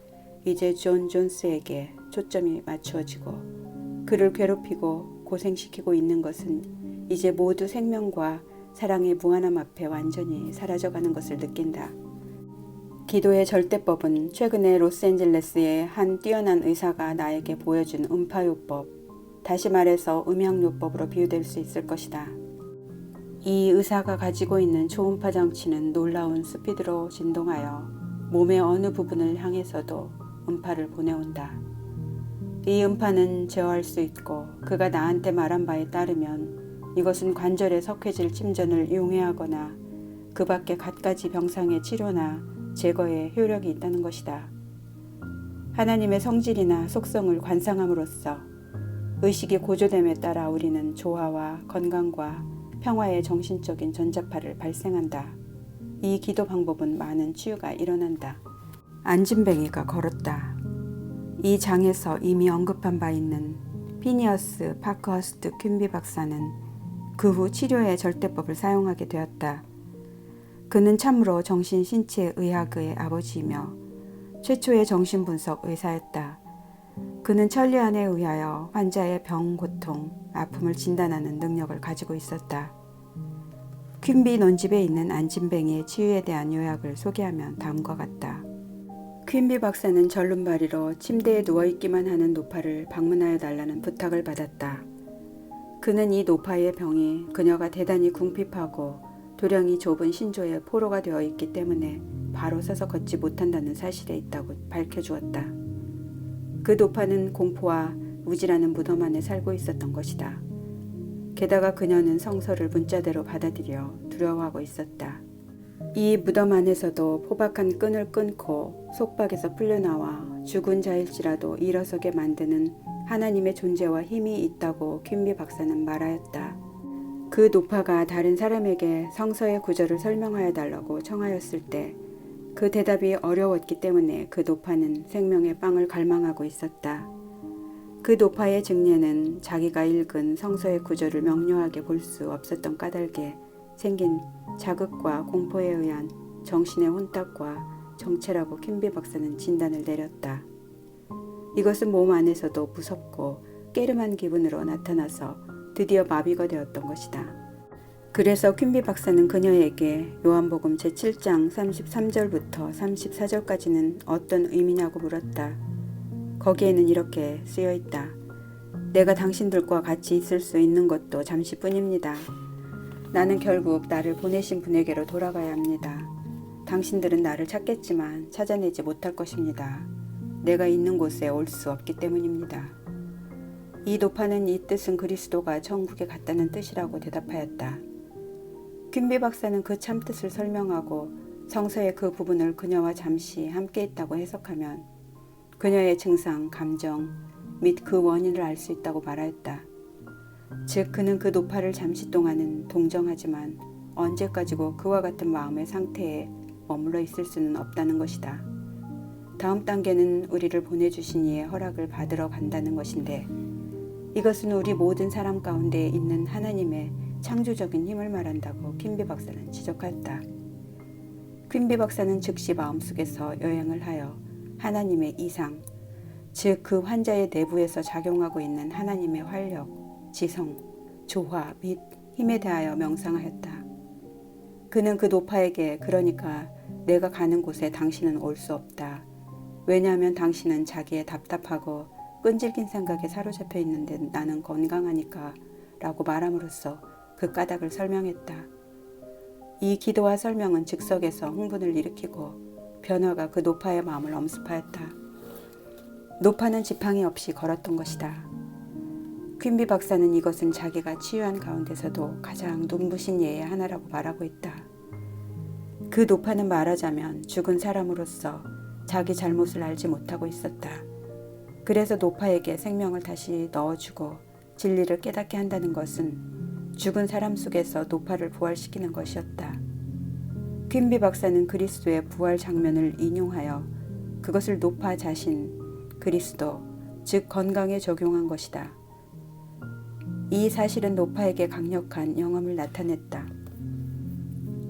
이제 존 존스에게 초점이 맞추어지고 그를 괴롭히고 고생시키고 있는 것은 이제 모두 생명과 사랑의 무한함 앞에 완전히 사라져가는 것을 느낀다. 기도의 절대법은 최근에 로스앤젤레스의 한 뛰어난 의사가 나에게 보여준 음파요법, 다시 말해서 음향요법으로 비유될 수 있을 것이다. 이 의사가 가지고 있는 초음파 장치는 놀라운 스피드로 진동하여 몸의 어느 부분을 향해서도 음파를 보내온다. 이 음파는 제어할 수 있고 그가 나한테 말한 바에 따르면 이것은 관절에 석회질 침전을 용해하거나 그 밖에 갖가지 병상의 치료나 제거에 효력이 있다는 것이다. 하나님의 성질이나 속성을 관상함으로써 의식이 고조됨에 따라 우리는 조화와 건강과 평화의 정신적인 전자파를 발생한다. 이 기도 방법은 많은 치유가 일어난다. 안진뱅이가 걸었다. 이 장에서 이미 언급한 바 있는 피니어스 파크허스트 퀸비 박사는 그 후 치료의 절대법을 사용하게 되었다. 그는 참으로 정신신체의학의 아버지이며 최초의 정신분석 의사였다. 그는 천리안에 의하여 환자의 병, 고통, 아픔을 진단하는 능력을 가지고 있었다. 퀸비 논집에 있는 안진뱅이의 치유에 대한 요약을 소개하면 다음과 같다. 퀸비 박사는 절름발이로 침대에 누워있기만 하는 노파를 방문하여 달라는 부탁을 받았다. 그는 이 노파의 병이 그녀가 대단히 궁핍하고 도량이 좁은 신조에 포로가 되어 있기 때문에 바로 서서 걷지 못한다는 사실에 있다고 밝혀주었다. 그 노파는 공포와 우지라는 무덤 안에 살고 있었던 것이다. 게다가 그녀는 성서를 문자대로 받아들여 두려워하고 있었다. 이 무덤 안에서도 포박한 끈을 끊고 속박에서 풀려나와 죽은 자일지라도 일어서게 만드는 하나님의 존재와 힘이 있다고 퀸비 박사는 말하였다. 그 노파가 다른 사람에게 성서의 구절을 설명하여 달라고 청하였을 때 그 대답이 어려웠기 때문에 그 노파는 생명의 빵을 갈망하고 있었다. 그 노파의 증례는 자기가 읽은 성서의 구절을 명료하게 볼 수 없었던 까닭에 생긴 자극과 공포에 의한 정신의 혼탁과 정체라고 퀸비 박사는 진단을 내렸다. 이것은 몸 안에서도 무섭고 깨름한 기분으로 나타나서 드디어 마비가 되었던 것이다. 그래서 퀸비 박사는 그녀에게 요한복음 제7장 33절부터 34절까지는 어떤 의미냐고 물었다. 거기에는 이렇게 쓰여 있다. 내가 당신들과 같이 있을 수 있는 것도 잠시뿐입니다. 나는 결국 나를 보내신 분에게로 돌아가야 합니다. 당신들은 나를 찾겠지만 찾아내지 못할 것입니다. 내가 있는 곳에 올 수 없기 때문입니다. 이 노파는 이 뜻은 그리스도가 천국에 갔다는 뜻이라고 대답하였다. 퀸비 박사는 그 참뜻을 설명하고 성서의 그 부분을 그녀와 잠시 함께 있다고 해석하면 그녀의 증상, 감정 및 그 원인을 알 수 있다고 말하였다. 즉 그는 그 노파를 잠시 동안은 동정하지만 언제까지고 그와 같은 마음의 상태에 머물러 있을 수는 없다는 것이다. 다음 단계는 우리를 보내주신 이의 허락을 받으러 간다는 것인데 이것은 우리 모든 사람 가운데 있는 하나님의 창조적인 힘을 말한다고 퀸비 박사는 지적하였다. 퀸비 박사는 즉시 마음속에서 여행을 하여 하나님의 이상, 즉 그 환자의 내부에서 작용하고 있는 하나님의 활력, 지성, 조화 및 힘에 대하여 명상하였다. 그는 그 노파에게 그러니까 내가 가는 곳에 당신은 올 수 없다. 왜냐하면 당신은 자기의 답답하고 끈질긴 생각에 사로잡혀 있는데 나는 건강하니까 라고 말함으로써 그 까닭을 설명했다. 이 기도와 설명은 즉석에서 흥분을 일으키고 변화가 그 노파의 마음을 엄습하였다. 노파는 지팡이 없이 걸었던 것이다. 퀸비 박사는 이것은 자기가 치유한 가운데서도 가장 눈부신 예의 하나라고 말하고 있다. 그 노파는 말하자면 죽은 사람으로서 자기 잘못을 알지 못하고 있었다. 그래서 노파에게 생명을 다시 넣어주고 진리를 깨닫게 한다는 것은 죽은 사람 속에서 노파를 부활시키는 것이었다. 퀸비 박사는 그리스도의 부활 장면을 인용하여 그것을 노파 자신, 그리스도, 즉 건강에 적용한 것이다. 이 사실은 노파에게 강력한 영험을 나타냈다.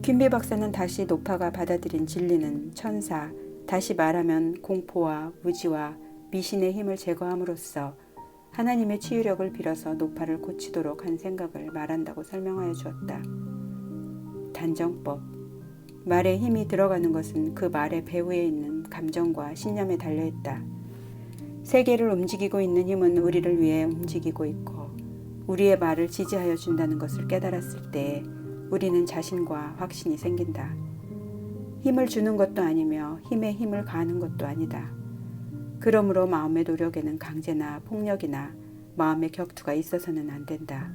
퀸비 박사는 다시 노파가 받아들인 진리는 천사, 다시 말하면 공포와 무지와 미신의 힘을 제거함으로써 하나님의 치유력을 빌어서 노파를 고치도록 한 생각을 말한다고 설명하여 주었다. 단정법. 말에 힘이 들어가는 것은 그 말의 배후에 있는 감정과 신념에 달려있다. 세계를 움직이고 있는 힘은 우리를 위해 움직이고 있고 우리의 말을 지지하여 준다는 것을 깨달았을 때 우리는 자신과 확신이 생긴다. 힘을 주는 것도 아니며 힘에 힘을 가하는 것도 아니다. 그러므로 마음의 노력에는 강제나 폭력이나 마음의 격투가 있어서는 안 된다.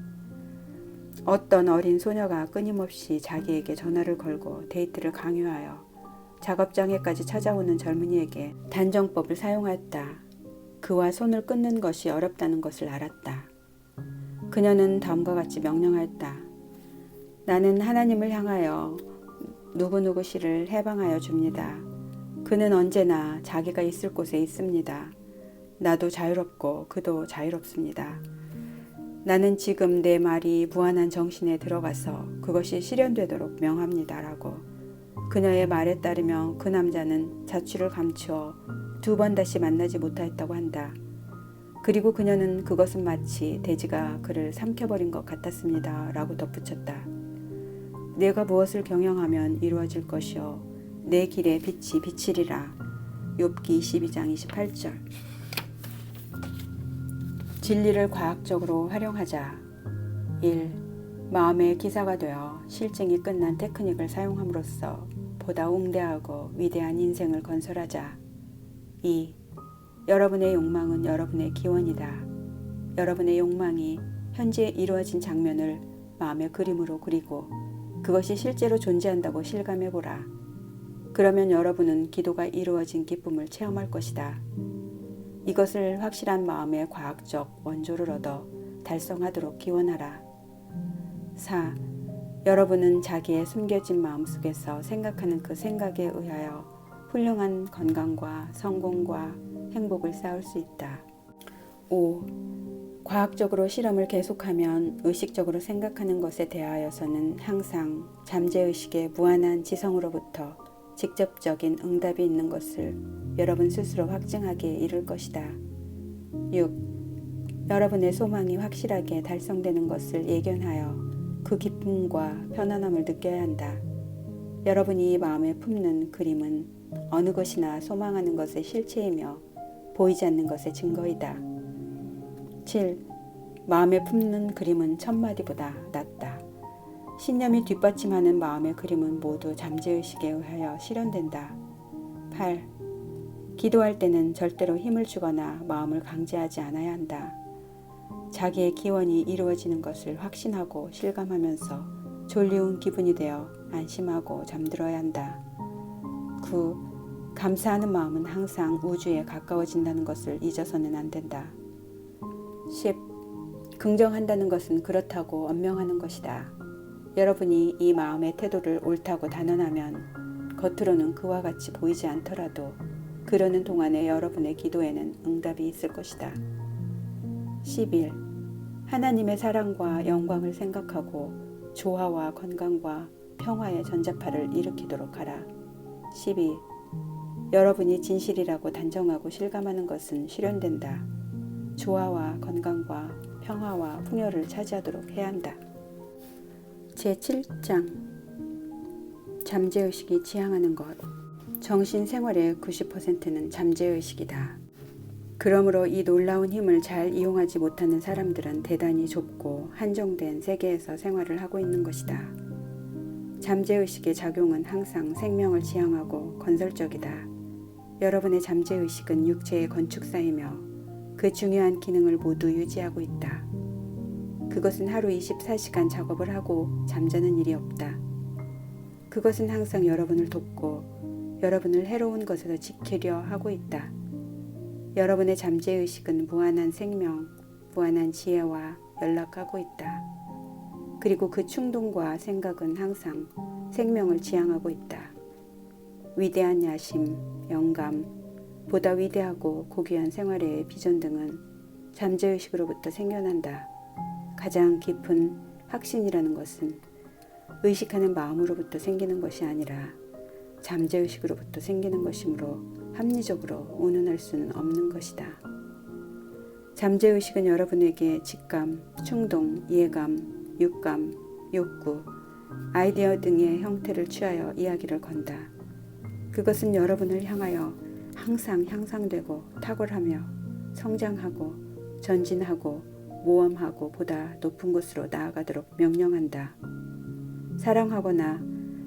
어떤 어린 소녀가 끊임없이 자기에게 전화를 걸고 데이트를 강요하여 작업장에까지 찾아오는 젊은이에게 단정법을 사용하였다. 그와 손을 끊는 것이 어렵다는 것을 알았다. 그녀는 다음과 같이 명령하였다. 나는 하나님을 향하여 누구누구 씨를 해방하여 줍니다. 그는 언제나 자기가 있을 곳에 있습니다. 나도 자유롭고 그도 자유롭습니다. 나는 지금 내 말이 무한한 정신에 들어가서 그것이 실현되도록 명합니다. 라고 그녀의 말에 따르면 그 남자는 자취를 감추어 2번 다시 만나지 못하였다고 한다. 그리고 그녀는 그것은 마치 돼지가 그를 삼켜버린 것 같았습니다. 라고 덧붙였다. 내가 무엇을 경영하면 이루어질 것이요 내 길에 빛이 비치리라. 욥기 22장 28절. 진리를 과학적으로 활용하자. 1. 마음의 기사가 되어 실증이 끝난 테크닉을 사용함으로써 보다 웅대하고 위대한 인생을 건설하자. 2. 여러분의 욕망은 여러분의 기원이다. 여러분의 욕망이 현재 이루어진 장면을 마음의 그림으로 그리고 그것이 실제로 존재한다고 실감해보라. 그러면 여러분은 기도가 이루어진 기쁨을 체험할 것이다. 이것을 확실한 마음의 과학적 원조를 얻어 달성하도록 기원하라. 4. 여러분은 자기의 숨겨진 마음속에서 생각하는 그 생각에 의하여 훌륭한 건강과 성공과 행복을 쌓을 수 있다. 5. 과학적으로 실험을 계속하면 의식적으로 생각하는 것에 대하여서는 항상 잠재의식의 무한한 지성으로부터 직접적인 응답이 있는 것을 여러분 스스로 확증하기에 이를 것이다. 6. 여러분의 소망이 확실하게 달성되는 것을 예견하여 그 기쁨과 편안함을 느껴야 한다. 여러분이 마음에 품는 그림은 어느 것이나 소망하는 것의 실체이며 보이지 않는 것의 증거이다. 7. 마음에 품는 그림은 1000마디보다 낫다. 신념이 뒷받침하는 마음의 그림은 모두 잠재의식에 의하여 실현된다. 8. 기도할 때는 절대로 힘을 주거나 마음을 강제하지 않아야 한다. 자기의 기원이 이루어지는 것을 확신하고 실감하면서 졸리운 기분이 되어 안심하고 잠들어야 한다. 9. 감사하는 마음은 항상 우주에 가까워진다는 것을 잊어서는 안 된다. 10. 긍정한다는 것은 그렇다고 언명하는 것이다. 여러분이 이 마음의 태도를 옳다고 단언하면 겉으로는 그와 같이 보이지 않더라도 그러는 동안에 여러분의 기도에는 응답이 있을 것이다. 11. 하나님의 사랑과 영광을 생각하고 조화와 건강과 평화의 전자파를 일으키도록 하라. 12. 여러분이 진실이라고 단정하고 실감하는 것은 실현된다. 조화와 건강과 평화와 풍요를 차지하도록 해야 한다. 제7장 잠재의식이 지향하는 것. 정신생활의 90%는 잠재의식이다. 그러므로 이 놀라운 힘을 잘 이용하지 못하는 사람들은 대단히 좁고 한정된 세계에서 생활을 하고 있는 것이다. 잠재의식의 작용은 항상 생명을 지향하고 건설적이다. 여러분의 잠재의식은 육체의 건축사이며 그 중요한 기능을 모두 유지하고 있다. 그것은 하루 24시간 작업을 하고 잠자는 일이 없다. 그것은 항상 여러분을 돕고 여러분을 해로운 것에서 지키려 하고 있다. 여러분의 잠재의식은 무한한 생명, 무한한 지혜와 연락하고 있다. 그리고 그 충동과 생각은 항상 생명을 지향하고 있다. 위대한 야심, 영감, 보다 위대하고 고귀한 생활의 비전 등은 잠재의식으로부터 생겨난다. 가장 깊은 확신이라는 것은 의식하는 마음으로부터 생기는 것이 아니라 잠재의식으로부터 생기는 것이므로 합리적으로 운운할 수는 없는 것이다. 잠재의식은 여러분에게 직감, 충동, 이해감, 육감, 욕구, 아이디어 등의 형태를 취하여 이야기를 건다. 그것은 여러분을 향하여 항상 향상되고 탁월하며 성장하고 전진하고 모험하고 보다 높은 곳으로 나아가도록 명령한다. 사랑하거나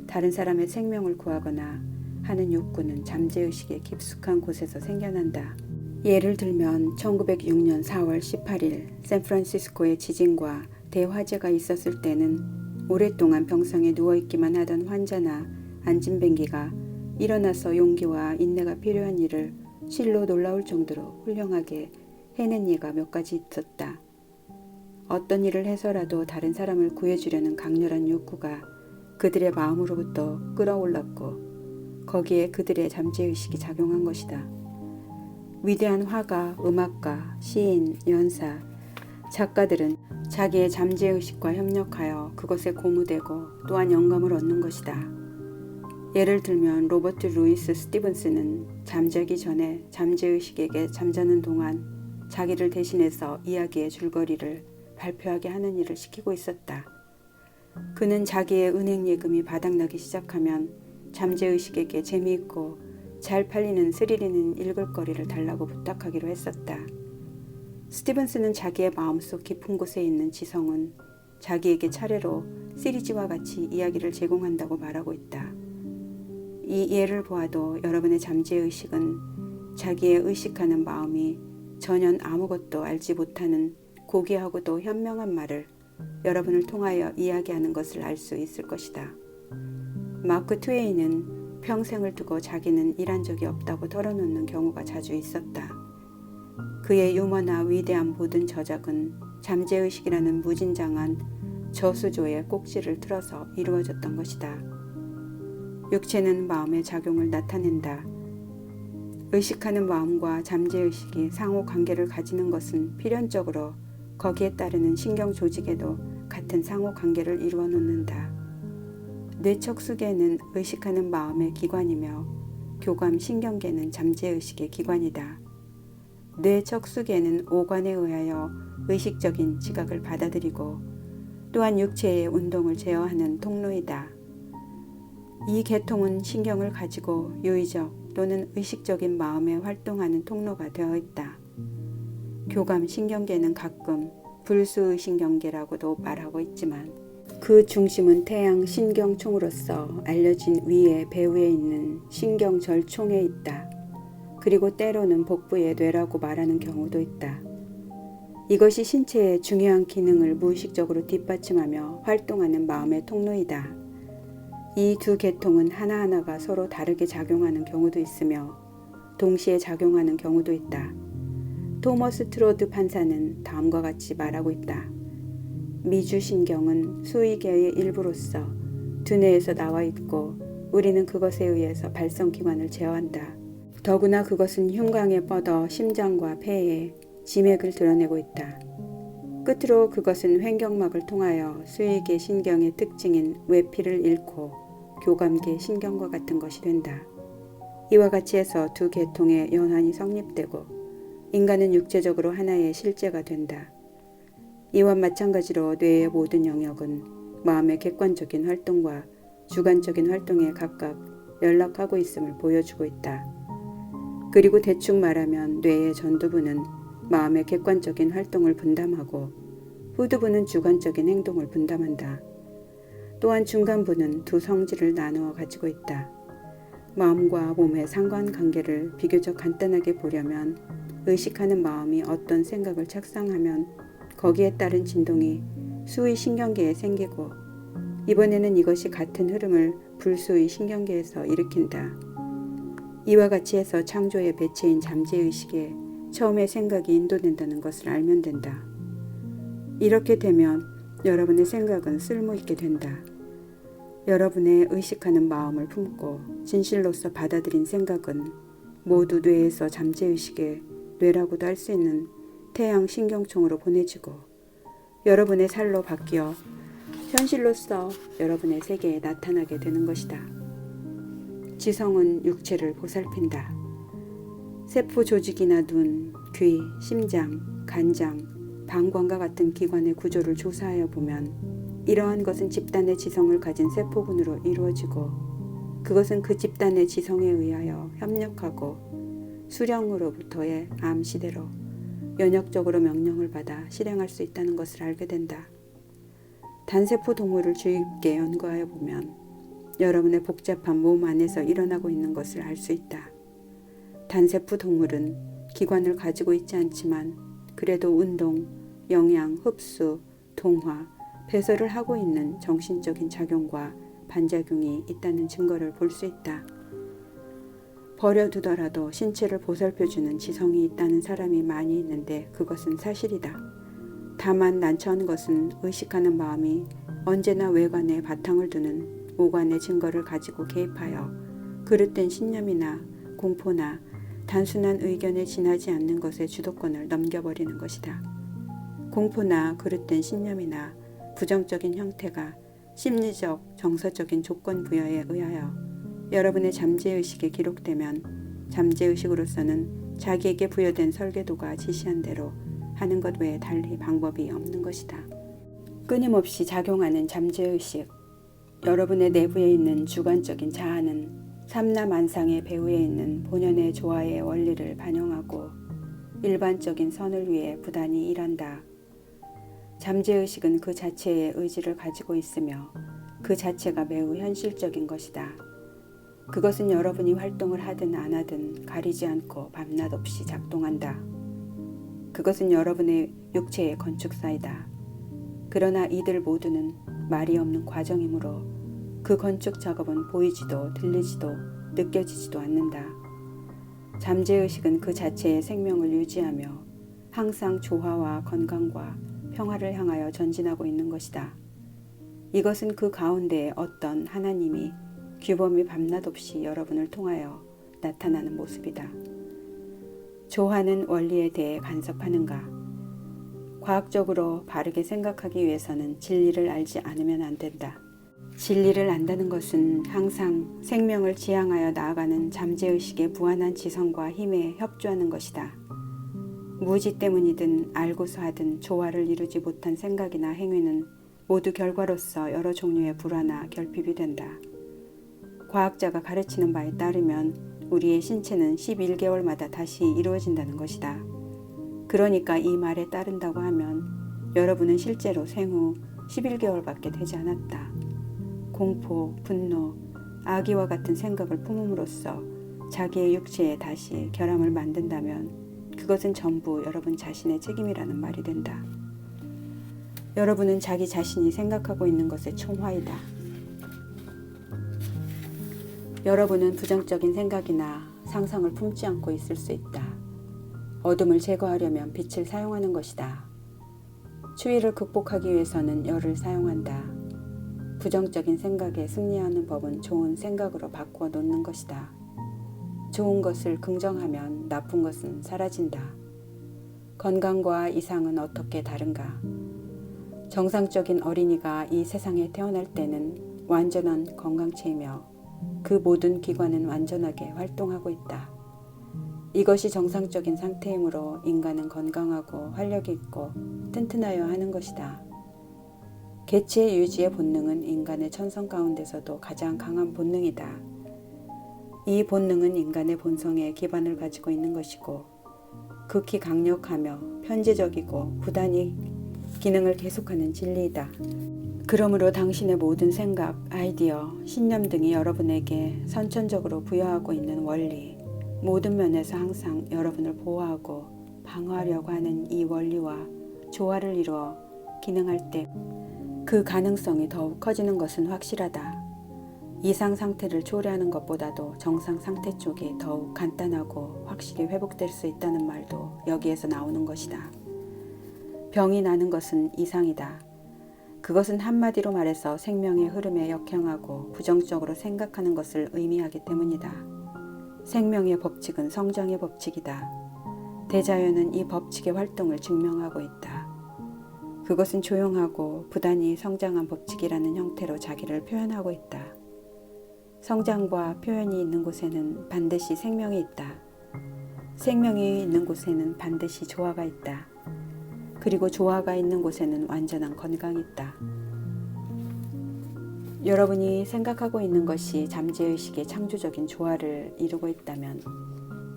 다른 사람의 생명을 구하거나 하는 욕구는 잠재의식의 깊숙한 곳에서 생겨난다. 예를 들면 1906년 4월 18일 샌프란시스코의 지진과 대화재가 있었을 때는 오랫동안 병상에 누워있기만 하던 환자나 안진뱅기가 일어나서 용기와 인내가 필요한 일을 실로 놀라울 정도로 훌륭하게 해낸 예가 몇 가지 있었다. 어떤 일을 해서라도 다른 사람을 구해주려는 강렬한 욕구가 그들의 마음으로부터 끌어올랐고 거기에 그들의 잠재의식이 작용한 것이다. 위대한 화가, 음악가, 시인, 연사, 작가들은 자기의 잠재의식과 협력하여 그것에 고무되고 또한 영감을 얻는 것이다. 예를 들면 로버트 루이스 스티븐스는 잠자기 전에 잠재의식에게 잠자는 동안 자기를 대신해서 이야기의 줄거리를 발표하게 하는 일을 시키고 있었다. 그는 자기의 은행 예금이 바닥나기 시작하면 잠재의식에게 재미있고 잘 팔리는 스릴 있는 읽을거리를 달라고 부탁하기로 했었다. 스티븐스는 자기의 마음속 깊은 곳에 있는 지성은 자기에게 차례로 시리즈와 같이 이야기를 제공한다고 말하고 있다. 이 예를 보아도 여러분의 잠재의식은 자기의 의식하는 마음이 전혀 아무것도 알지 못하는 고귀하고도 현명한 말을 여러분을 통하여 이야기하는 것을 알 수 있을 것이다. 마크 트웨이는 평생을 두고 자기는 일한 적이 없다고 털어놓는 경우가 자주 있었다. 그의 유머나 위대한 모든 저작은 잠재의식이라는 무진장한 저수조의 꼭지를 틀어서 이루어졌던 것이다. 육체는 마음의 작용을 나타낸다. 의식하는 마음과 잠재의식이 상호 관계를 가지는 것은 필연적으로 거기에 따르는 신경 조직에도 같은 상호 관계를 이루어 놓는다. 뇌척수계는 의식하는 마음의 기관이며 교감 신경계는 잠재의식의 기관이다. 뇌척수계는 오관에 의하여 의식적인 지각을 받아들이고 또한 육체의 운동을 제어하는 통로이다. 이 계통은 신경을 가지고 유의적 또는 의식적인 마음에 활동하는 통로가 되어 있다. 교감 신경계는 가끔 불수의신경계라고도 말하고 있지만 그 중심은 태양 신경총으로서 알려진 위의 배후에 있는 신경절총에 있다. 그리고 때로는 복부의 뇌라고 말하는 경우도 있다. 이것이 신체의 중요한 기능을 무의식적으로 뒷받침하며 활동하는 마음의 통로이다. 이 두 계통은 하나하나가 서로 다르게 작용하는 경우도 있으며 동시에 작용하는 경우도 있다. 토머스 트로드 판사는 다음과 같이 말하고 있다. 미주신경은 수의계의 일부로서 두뇌에서 나와 있고 우리는 그것에 의해서 발성기관을 제어한다. 더구나 그것은 흉곽에 뻗어 심장과 폐에 지맥을 드러내고 있다. 끝으로 그것은 횡격막을 통하여 수의계 신경의 특징인 외피를 잃고 교감계 신경과 같은 것이 된다. 이와 같이 해서 두 계통의 연환이 성립되고 인간은 육체적으로 하나의 실제가 된다. 이와 마찬가지로 뇌의 모든 영역은 마음의 객관적인 활동과 주관적인 활동에 각각 연락하고 있음을 보여주고 있다. 그리고 대충 말하면 뇌의 전두부는 마음의 객관적인 활동을 분담하고 후두부는 주관적인 행동을 분담한다. 또한 중간부는 두 성질을 나누어 가지고 있다. 마음과 몸의 상관관계를 비교적 간단하게 보려면 의식하는 마음이 어떤 생각을 착상하면 거기에 따른 진동이 수의 신경계에 생기고 이번에는 이것이 같은 흐름을 불수의 신경계에서 일으킨다. 이와 같이 해서 창조의 배체인 잠재의식에 처음에 생각이 인도된다는 것을 알면 된다. 이렇게 되면 여러분의 생각은 쓸모있게 된다. 여러분의 의식하는 마음을 품고 진실로서 받아들인 생각은 모두 뇌에서 잠재의식의 뇌라고도 할 수 있는 태양 신경총으로 보내지고 여러분의 살로 바뀌어 현실로서 여러분의 세계에 나타나게 되는 것이다. 지성은 육체를 보살핀다. 세포 조직이나 눈, 귀, 심장, 간장, 방광과 같은 기관의 구조를 조사하여 보면 이러한 것은 집단의 지성을 가진 세포군으로 이루어지고 그것은 그 집단의 지성에 의하여 협력하고 수령으로부터의 암시대로 연역적으로 명령을 받아 실행할 수 있다는 것을 알게 된다. 단세포 동물을 주의 깊게 연구하여 보면 여러분의 복잡한 몸 안에서 일어나고 있는 것을 알 수 있다. 단세포 동물은 기관을 가지고 있지 않지만 그래도 운동, 영양, 흡수, 동화, 배설을 하고 있는 정신적인 작용과 반작용이 있다는 증거를 볼 수 있다. 버려두더라도 신체를 보살펴주는 지성이 있다는 사람이 많이 있는데 그것은 사실이다. 다만 난처한 것은 의식하는 마음이 언제나 외관에 바탕을 두는 오관의 증거를 가지고 개입하여 그릇된 신념이나 공포나 단순한 의견에 지나지 않는 것의 주도권을 넘겨버리는 것이다. 공포나 그릇된 신념이나 부정적인 형태가 심리적, 정서적인 조건 부여에 의하여 여러분의 잠재의식에 기록되면 잠재의식으로서는 자기에게 부여된 설계도가 지시한 대로 하는 것 외에 달리 방법이 없는 것이다. 끊임없이 작용하는 잠재의식, 여러분의 내부에 있는 주관적인 자아는 삼라만상의 배후에 있는 본연의 조화의 원리를 반영하고 일반적인 선을 위해 부단히 일한다. 잠재의식은 그 자체의 의지를 가지고 있으며 그 자체가 매우 현실적인 것이다. 그것은 여러분이 활동을 하든 안 하든 가리지 않고 밤낮 없이 작동한다. 그것은 여러분의 육체의 건축사이다. 그러나 이들 모두는 말이 없는 과정이므로 그 건축 작업은 보이지도 들리지도 느껴지지도 않는다. 잠재의식은 그 자체의 생명을 유지하며 항상 조화와 건강과 평화를 향하여 전진하고 있는 것이다. 이것은 그 가운데에 어떤 하나님이 규범이 밤낮 없이 여러분을 통하여 나타나는 모습이다. 조화는 원리에 대해 간섭하는가? 과학적으로 바르게 생각하기 위해서는 진리를 알지 않으면 안 된다. 진리를 안다는 것은 항상 생명을 지향하여 나아가는 잠재의식의 무한한 지성과 힘에 협조하는 것이다. 무지 때문이든 알고서 하든 조화를 이루지 못한 생각이나 행위는 모두 결과로서 여러 종류의 불화나 결핍이 된다. 과학자가 가르치는 바에 따르면 우리의 신체는 11개월마다 다시 이루어진다는 것이다. 그러니까 이 말에 따른다고 하면 여러분은 실제로 생후 11개월밖에 되지 않았다. 공포, 분노, 악의와 같은 생각을 품음으로써 자기의 육체에 다시 결함을 만든다면 그것은 전부 여러분 자신의 책임이라는 말이 된다. 여러분은 자기 자신이 생각하고 있는 것의 총화이다. 여러분은 부정적인 생각이나 상상을 품지 않고 있을 수 있다. 어둠을 제거하려면 빛을 사용하는 것이다. 추위를 극복하기 위해서는 열을 사용한다. 부정적인 생각에 승리하는 법은 좋은 생각으로 바꾸어 놓는 것이다. 좋은 것을 긍정하면 나쁜 것은 사라진다. 건강과 이상은 어떻게 다른가? 정상적인 어린이가 이 세상에 태어날 때는 완전한 건강체이며 그 모든 기관은 완전하게 활동하고 있다. 이것이 정상적인 상태이므로 인간은 건강하고 활력이 있고 튼튼하여 하는 것이다. 개체 유지의 본능은 인간의 천성 가운데서도 가장 강한 본능이다. 이 본능은 인간의 본성에 기반을 가지고 있는 것이고 극히 강력하며 편재적이고 부단히 기능을 계속하는 진리이다. 그러므로 당신의 모든 생각, 아이디어, 신념 등이 여러분에게 선천적으로 부여하고 있는 원리, 모든 면에서 항상 여러분을 보호하고 방어하려고 하는 이 원리와 조화를 이루어 기능할 때 그 가능성이 더욱 커지는 것은 확실하다. 이상 상태를 초래하는 것보다도 정상 상태 쪽이 더욱 간단하고 확실히 회복될 수 있다는 말도 여기에서 나오는 것이다. 병이 나는 것은 이상이다. 그것은 한마디로 말해서 생명의 흐름에 역행하고 부정적으로 생각하는 것을 의미하기 때문이다. 생명의 법칙은 성장의 법칙이다. 대자연은 이 법칙의 활동을 증명하고 있다. 그것은 조용하고 부단히 성장한 법칙이라는 형태로 자기를 표현하고 있다. 성장과 표현이 있는 곳에는 반드시 생명이 있다. 생명이 있는 곳에는 반드시 조화가 있다. 그리고 조화가 있는 곳에는 완전한 건강이 있다. 여러분이 생각하고 있는 것이 잠재의식의 창조적인 조화를 이루고 있다면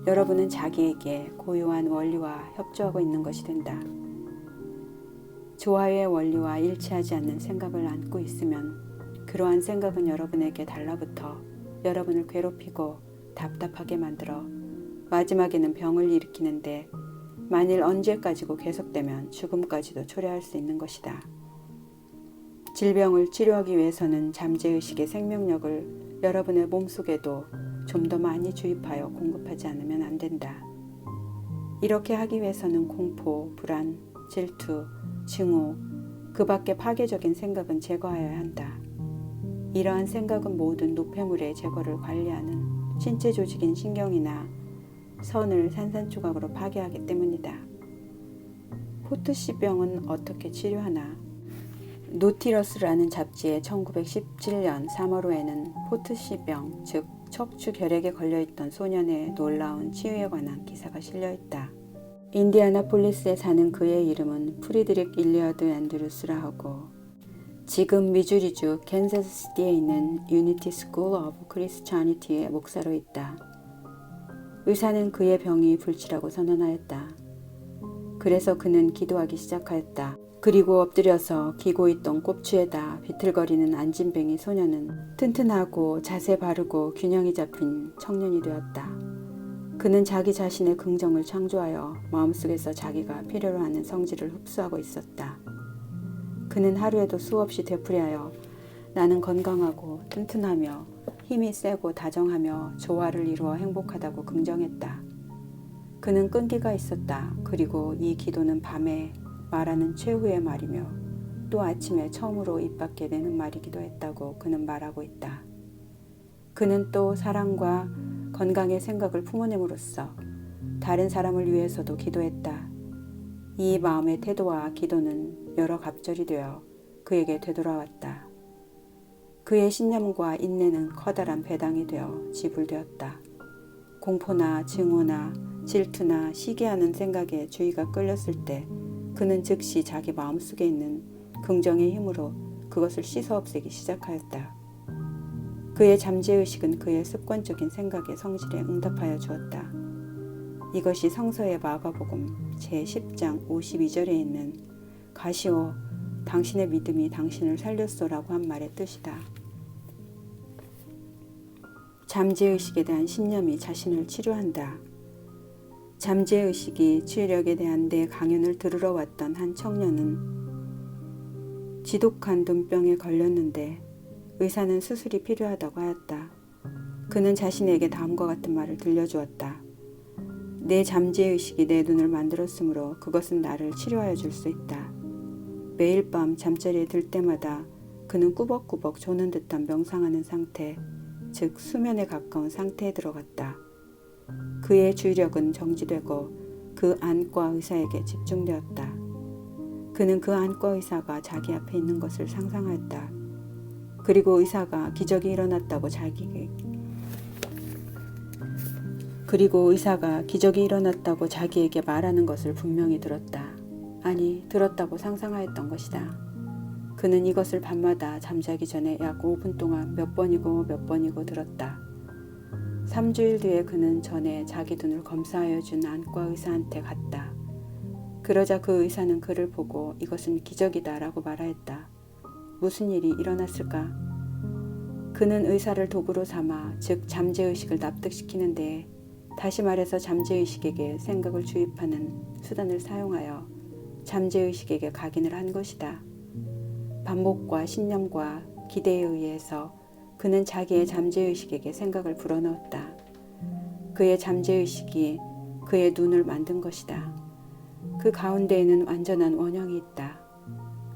여러분은 자기에게 고유한 원리와 협조하고 있는 것이 된다. 조화의 원리와 일치하지 않는 생각을 안고 있으면 그러한 생각은 여러분에게 달라붙어 여러분을 괴롭히고 답답하게 만들어 마지막에는 병을 일으키는데 만일 언제까지고 계속되면 죽음까지도 초래할 수 있는 것이다. 질병을 치료하기 위해서는 잠재의식의 생명력을 여러분의 몸속에도 좀 더 많이 주입하여 공급하지 않으면 안 된다. 이렇게 하기 위해서는 공포, 불안, 질투, 증오, 그 밖의 파괴적인 생각은 제거하여야 한다. 이러한 생각은 모든 노폐물의 제거를 관리하는 신체 조직인 신경이나 선을 산산조각으로 파괴하기 때문이다. 포트씨병은 어떻게 치료하나? 노티러스라는 잡지에 1917년 3월호에는 포트씨병, 즉 척추 결핵에 걸려있던 소년의 놀라운 치유에 관한 기사가 실려있다. 인디아나폴리스에 사는 그의 이름은 프리드릭 일리어드 앤드루스라 하고 지금 미주리주 캔자스시티에 있는 유니티 스쿨 오브 크리스찬니티의 목사로 있다. 의사는 그의 병이 불치라고 선언하였다. 그래서 그는 기도하기 시작하였다. 그리고 엎드려서 기고 있던 꼽추에다 비틀거리는 안진뱅이 소년은 튼튼하고 자세 바르고 균형이 잡힌 청년이 되었다. 그는 자기 자신의 긍정을 창조하여 마음속에서 자기가 필요로 하는 성질을 흡수하고 있었다. 그는 하루에도 수없이 되풀이하여 나는 건강하고 튼튼하며 힘이 세고 다정하며 조화를 이루어 행복하다고 긍정했다. 그는 끈기가 있었다. 그리고 이 기도는 밤에 말하는 최후의 말이며 또 아침에 처음으로 입 밖에 내는 말이기도 했다고 그는 말하고 있다. 그는 또 사랑과 건강의 생각을 품어냄으로써 다른 사람을 위해서도 기도했다. 이 마음의 태도와 기도는 여러 갑절이 되어 그에게 되돌아왔다. 그의 신념과 인내는 커다란 배당이 되어 지불되었다. 공포나 증오나 질투나 시기하는 생각에 주의가 끌렸을 때 그는 즉시 자기 마음속에 있는 긍정의 힘으로 그것을 씻어 없애기 시작하였다. 그의 잠재의식은 그의 습관적인 생각의 성질에 응답하여 주었다. 이것이 성서의 마가복음 제10장 52절에 있는 가시오 당신의 믿음이 당신을 살렸소라고 한 말의 뜻이다. 잠재의식에 대한 신념이 자신을 치료한다. 잠재의식이 치유력에 대한 내 강연을 들으러 왔던 한 청년은 지독한 눈병에 걸렸는데 의사는 수술이 필요하다고 하였다. 그는 자신에게 다음과 같은 말을 들려주었다. 내 잠재의식이 내 눈을 만들었으므로 그것은 나를 치료하여 줄 수 있다. 매일 밤 잠자리에 들 때마다 그는 꾸벅꾸벅 조는 듯한 명상하는 상태, 즉 수면에 가까운 상태에 들어갔다. 그의 주의력은 정지되고 그 안과 의사에게 집중되었다. 그는 그 안과 의사가 자기 앞에 있는 것을 상상하였다. 그리고 의사가 기적이 일어났다고 자기에게 말하는 것을 분명히 들었다. 아니, 들었다고 상상하였던 것이다. 그는 이것을 밤마다 잠자기 전에 약 5분 동안 몇 번이고 들었다. 3주일 뒤에 그는 전에 자기 눈을 검사하여 준 안과 의사한테 갔다. 그러자 그 의사는 그를 보고 이것은 기적이다 라고 말하였다. 무슨 일이 일어났을까? 그는 의사를 도구로 삼아 즉 잠재의식을 납득시키는데 다시 말해서 잠재의식에게 생각을 주입하는 수단을 사용하여 잠재의식에게 각인을 한 것이다. 반복과 신념과 기대에 의해서 그는 자기의 잠재의식에게 생각을 불어넣었다. 그의 잠재의식이 그의 눈을 만든 것이다. 그 가운데에는 완전한 원형이 있다.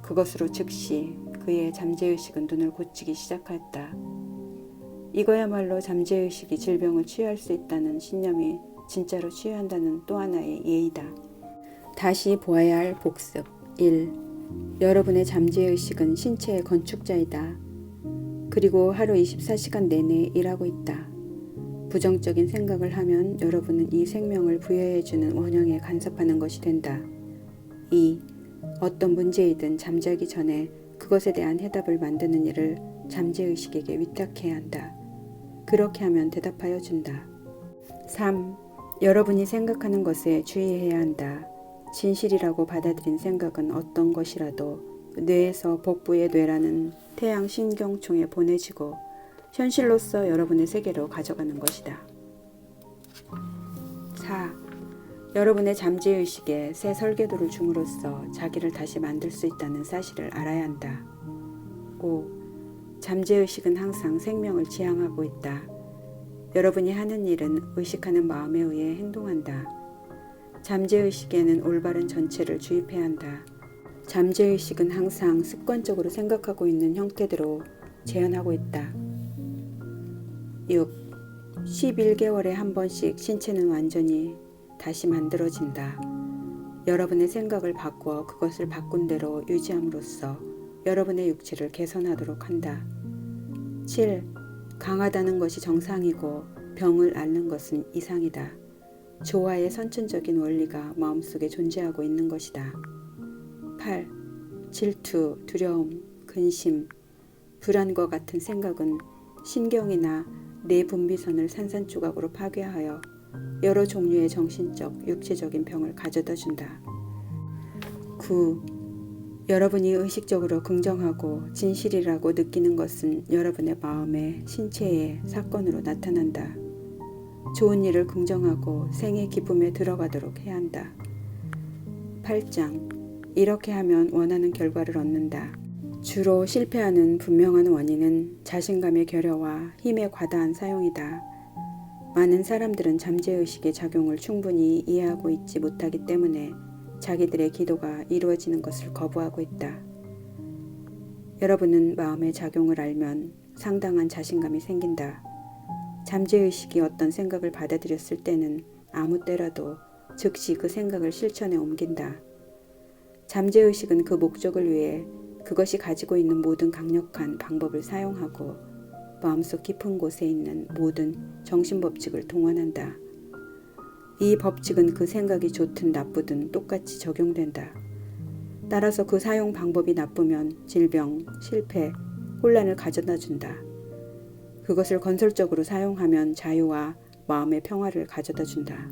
그것으로 즉시 그의 잠재의식은 눈을 고치기 시작했다. 이거야말로 잠재의식이 질병을 치유할 수 있다는 신념이 진짜로 치유한다는 또 하나의 예이다. 다시 보아야 할 복습 1. 여러분의 잠재의식은 신체의 건축자이다. 그리고 하루 24시간 내내 일하고 있다. 부정적인 생각을 하면 여러분은 이 생명을 부여해주는 원형에 간섭하는 것이 된다. 2. 어떤 문제이든 잠자기 전에 그것에 대한 해답을 만드는 일을 잠재의식에게 위탁해야 한다. 그렇게 하면 대답하여 준다. 3. 여러분이 생각하는 것에 주의해야 한다. 진실이라고 받아들인 생각은 어떤 것이라도 뇌에서 복부의 뇌라는 태양 신경총에 보내지고 현실로서 여러분의 세계로 가져가는 것이다. 4. 여러분의 잠재의식에 새 설계도를 줌으로써 자기를 다시 만들 수 있다는 사실을 알아야 한다. 5. 잠재의식은 항상 생명을 지향하고 있다. 여러분이 하는 일은 의식하는 마음에 의해 행동한다. 잠재의식에는 올바른 전체를 주입해야 한다. 잠재의식은 항상 습관적으로 생각하고 있는 형태대로 재현하고 있다. 6. 11개월에 한 번씩 신체는 완전히 다시 만들어진다. 여러분의 생각을 바꾸어 그것을 바꾼 대로 유지함으로써 여러분의 육체를 개선하도록 한다. 7. 강하다는 것이 정상이고 병을 앓는 것은 이상이다. 조화의 선천적인 원리가 마음속에 존재하고 있는 것이다. 8. 질투, 두려움, 근심, 불안과 같은 생각은 신경이나 뇌분비선을 산산조각으로 파괴하여 여러 종류의 정신적, 육체적인 병을 가져다 준다. 9. 여러분이 의식적으로 긍정하고 진실이라고 느끼는 것은 여러분의 마음에 신체의 사건으로 나타난다. 좋은 일을 긍정하고 생의 기쁨에 들어가도록 해야 한다. 8장. 이렇게 하면 원하는 결과를 얻는다. 주로 실패하는 분명한 원인은 자신감의 결여와 힘의 과다한 사용이다. 많은 사람들은 잠재의식의 작용을 충분히 이해하고 있지 못하기 때문에 자기들의 기도가 이루어지는 것을 거부하고 있다. 여러분은 마음의 작용을 알면 상당한 자신감이 생긴다. 잠재의식이 어떤 생각을 받아들였을 때는 아무 때라도 즉시 그 생각을 실천에 옮긴다. 잠재의식은 그 목적을 위해 그것이 가지고 있는 모든 강력한 방법을 사용하고 마음속 깊은 곳에 있는 모든 정신법칙을 동원한다. 이 법칙은 그 생각이 좋든 나쁘든 똑같이 적용된다. 따라서 그 사용 방법이 나쁘면 질병, 실패, 혼란을 가져다 준다. 그것을 건설적으로 사용하면 자유와 마음의 평화를 가져다 준다.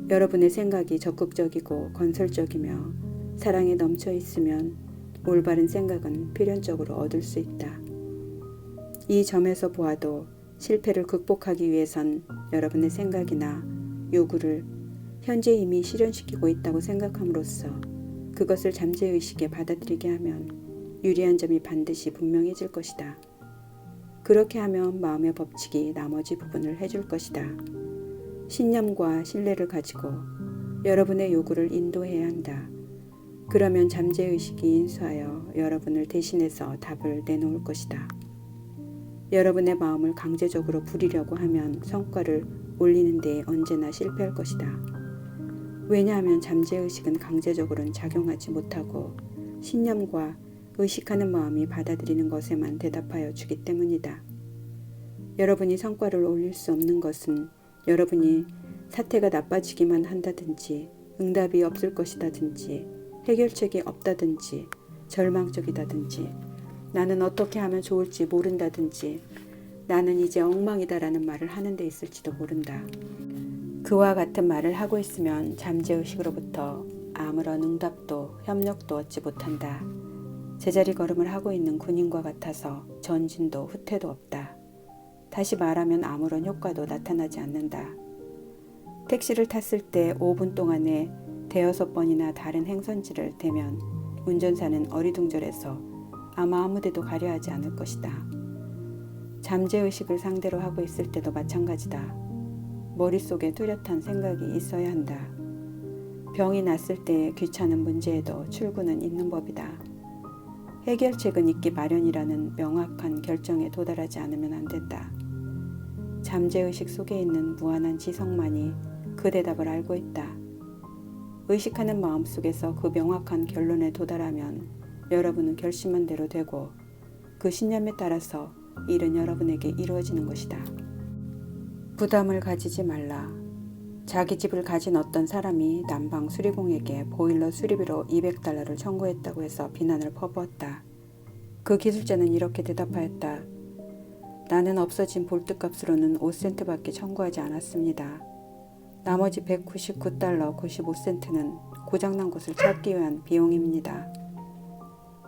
여러분의 생각이 적극적이고 건설적이며 사랑에 넘쳐 있으면 올바른 생각은 필연적으로 얻을 수 있다. 이 점에서 보아도 실패를 극복하기 위해선 여러분의 생각이나 요구를 현재 이미 실현시키고 있다고 생각함으로써 그것을 잠재의식에 받아들이게 하면 유리한 점이 반드시 분명해질 것이다. 그렇게 하면 마음의 법칙이 나머지 부분을 해줄 것이다. 신념과 신뢰를 가지고 여러분의 요구를 인도해야 한다. 그러면 잠재의식이 인수하여 여러분을 대신해서 답을 내놓을 것이다. 여러분의 마음을 강제적으로 부리려고 하면 성과를 올리는 데 언제나 실패할 것이다. 왜냐하면 잠재의식은 강제적으로는 작용하지 못하고 신념과 의식하는 마음이 받아들이는 것에만 대답하여 주기 때문이다. 여러분이 성과를 올릴 수 없는 것은 여러분이 사태가 나빠지기만 한다든지 응답이 없을 것이다든지 해결책이 없다든지 절망적이다든지 나는 어떻게 하면 좋을지 모른다든지 나는 이제 엉망이다라는 말을 하는 데 있을지도 모른다. 그와 같은 말을 하고 있으면 잠재의식으로부터 아무런 응답도 협력도 얻지 못한다. 제자리 걸음을 하고 있는 군인과 같아서 전진도 후퇴도 없다. 다시 말하면 아무런 효과도 나타나지 않는다. 택시를 탔을 때 5분 동안에 대여섯 번이나 다른 행선지를 대면 운전사는 어리둥절해서 아마 아무데도 가려 하지 않을 것이다. 잠재의식을 상대로 하고 있을 때도 마찬가지다. 머릿속에 뚜렷한 생각이 있어야 한다. 병이 났을 때 귀찮은 문제에도 출구는 있는 법이다. 해결책은 있기 마련이라는 명확한 결정에 도달하지 않으면 안 된다. 잠재의식 속에 있는 무한한 지성만이 그 대답을 알고 있다. 의식하는 마음속에서 그 명확한 결론에 도달하면 여러분은 결심한 대로 되고 그 신념에 따라서 일은 여러분에게 이루어지는 것이다. 부담을 가지지 말라. 자기 집을 가진 어떤 사람이 난방 수리공에게 보일러 수리비로 $200를 청구했다고 해서 비난을 퍼부었다. 그 기술자는 이렇게 대답하였다. 나는 없어진 볼트값으로는 5센트밖에 청구하지 않았습니다. 나머지 $199 95센트는 고장난 곳을 찾기 위한 비용입니다.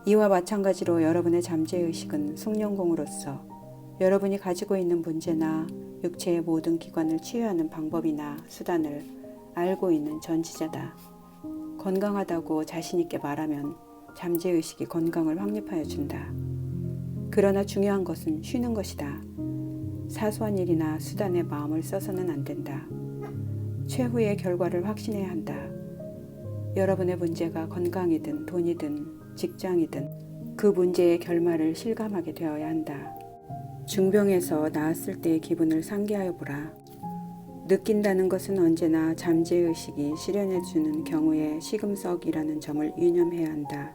이와 마찬가지로 여러분의 잠재의식은 숭늉공으로서 여러분이 가지고 있는 문제나 육체의 모든 기관을 치유하는 방법이나 수단을 알고 있는 전지자다. 건강하다고 자신있게 말하면 잠재의식이 건강을 확립하여 준다. 그러나 중요한 것은 쉬는 것이다. 사소한 일이나 수단에 마음을 써서는 안 된다. 최후의 결과를 확신해야 한다. 여러분의 문제가 건강이든 돈이든 직장이든 그 문제의 결말을 실감하게 되어야 한다. 중병에서 나았을 때의 기분을 상기하여 보라. 느낀다는 것은 언제나 잠재의식이 실현해주는 경우의 시금석이라는 점을 유념해야 한다.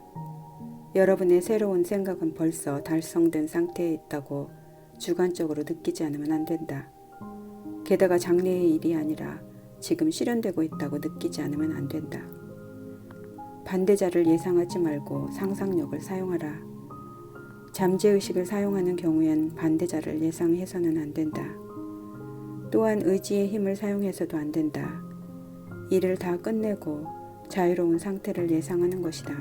여러분의 새로운 생각은 벌써 달성된 상태에 있다고 주관적으로 느끼지 않으면 안 된다. 게다가 장래의 일이 아니라 지금 실현되고 있다고 느끼지 않으면 안 된다. 반대자를 예상하지 말고 상상력을 사용하라. 잠재의식을 사용하는 경우엔 반대자를 예상해서는 안 된다. 또한 의지의 힘을 사용해서도 안 된다. 일을 다 끝내고 자유로운 상태를 예상하는 것이다.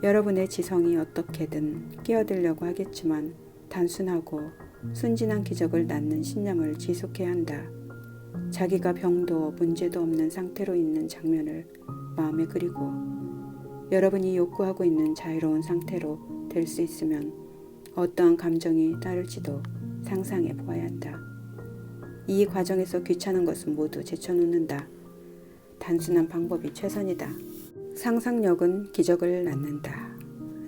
여러분의 지성이 어떻게든 끼어들려고 하겠지만 단순하고 순진한 기적을 낳는 신념을 지속해야 한다. 자기가 병도 문제도 없는 상태로 있는 장면을 마음에 그리고 여러분이 욕구하고 있는 자유로운 상태로 될 수 있으면 어떠한 감정이 따를지도 상상해 보아야 한다. 이 과정에서 귀찮은 것은 모두 제쳐놓는다. 단순한 방법이 최선이다. 상상력은 기적을 낳는다.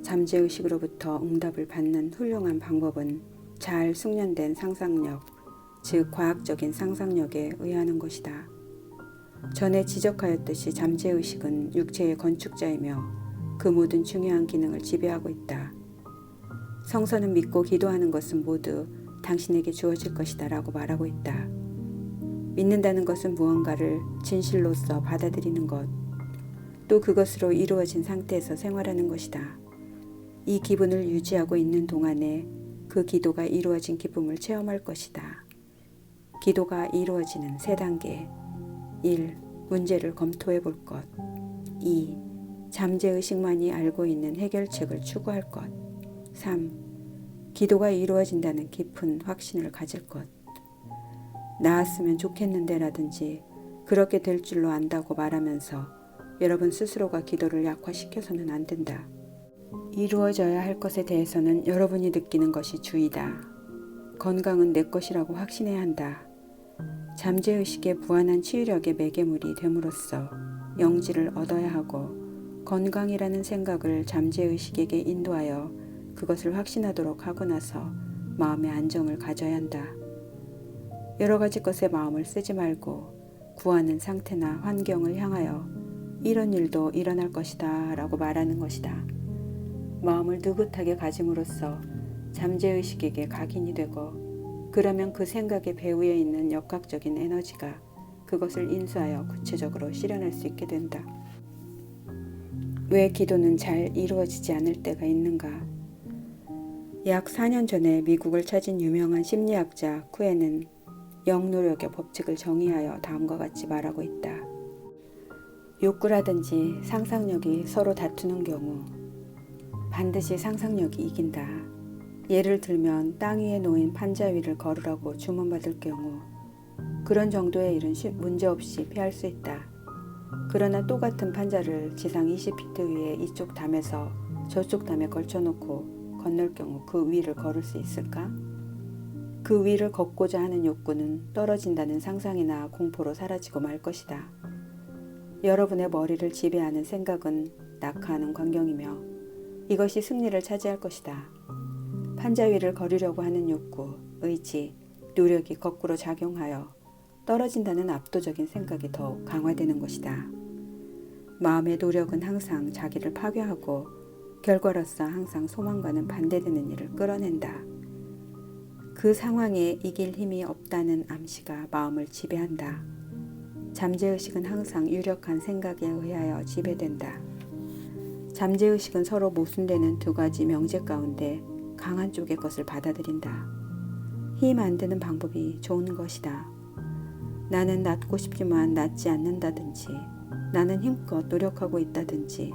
잠재의식으로부터 응답을 받는 훌륭한 방법은 잘 숙련된 상상력, 즉 과학적인 상상력에 의하는 것이다. 전에 지적하였듯이 잠재의식은 육체의 건축자이며 그 모든 중요한 기능을 지배하고 있다. 성서는 믿고 기도하는 것은 모두 당신에게 주어질 것이다 라고 말하고 있다. 믿는다는 것은 무언가를 진실로서 받아들이는 것, 또 그것으로 이루어진 상태에서 생활하는 것이다. 이 기분을 유지하고 있는 동안에 그 기도가 이루어진 기쁨을 체험할 것이다. 기도가 이루어지는 3단계. 1. 문제를 검토해 볼 것. 2. 잠재의식만이 알고 있는 해결책을 추구할 것. 3. 기도가 이루어진다는 깊은 확신을 가질 것. 나았으면 좋겠는데 라든지 그렇게 될 줄로 안다고 말하면서 여러분 스스로가 기도를 약화시켜서는 안 된다. 이루어져야 할 것에 대해서는 여러분이 느끼는 것이 주의다. 건강은 내 것이라고 확신해야 한다. 잠재의식의 무한한 치유력의 매개물이 됨으로써 영지를 얻어야 하고 건강이라는 생각을 잠재의식에게 인도하여 그것을 확신하도록 하고 나서 마음의 안정을 가져야 한다. 여러 가지 것에 마음을 쓰지 말고 구하는 상태나 환경을 향하여 이런 일도 일어날 것이다 라고 말하는 것이다. 마음을 느긋하게 가짐으로써 잠재의식에게 각인이 되고 그러면 그 생각의 배후에 있는 역학적인 에너지가 그것을 인수하여 구체적으로 실현할 수 있게 된다. 왜 기도는 잘 이루어지지 않을 때가 있는가? 약 4년 전에 미국을 찾은 유명한 심리학자 쿠에는 영노력의 법칙을 정의하여 다음과 같이 말하고 있다. 욕구라든지 상상력이 서로 다투는 경우 반드시 상상력이 이긴다. 예를 들면 땅 위에 놓인 판자 위를 걸으라고 주문받을 경우 그런 정도의 일은 문제없이 피할 수 있다. 그러나 똑같은 판자를 지상 20피트 위에 이쪽 담에서 저쪽 담에 걸쳐놓고 건널 경우 그 위를 걸을 수 있을까? 그 위를 걷고자 하는 욕구는 떨어진다는 상상이나 공포로 사라지고 말 것이다. 여러분의 머리를 지배하는 생각은 낙하하는 광경이며 이것이 승리를 차지할 것이다. 판자 위를 걸으려고 하는 욕구, 의지, 노력이 거꾸로 작용하여 떨어진다는 압도적인 생각이 더욱 강화되는 것이다. 마음의 노력은 항상 자기를 파괴하고 결과로서 항상 소망과는 반대되는 일을 끌어낸다. 그 상황에 이길 힘이 없다는 암시가 마음을 지배한다. 잠재의식은 항상 유력한 생각에 의하여 지배된다. 잠재의식은 서로 모순되는 두 가지 명제 가운데 강한 쪽의 것을 받아들인다. 힘 안 드는 방법이 좋은 것이다. 나는 낫고 싶지만 낫지 않는다든지, 나는 힘껏 노력하고 있다든지,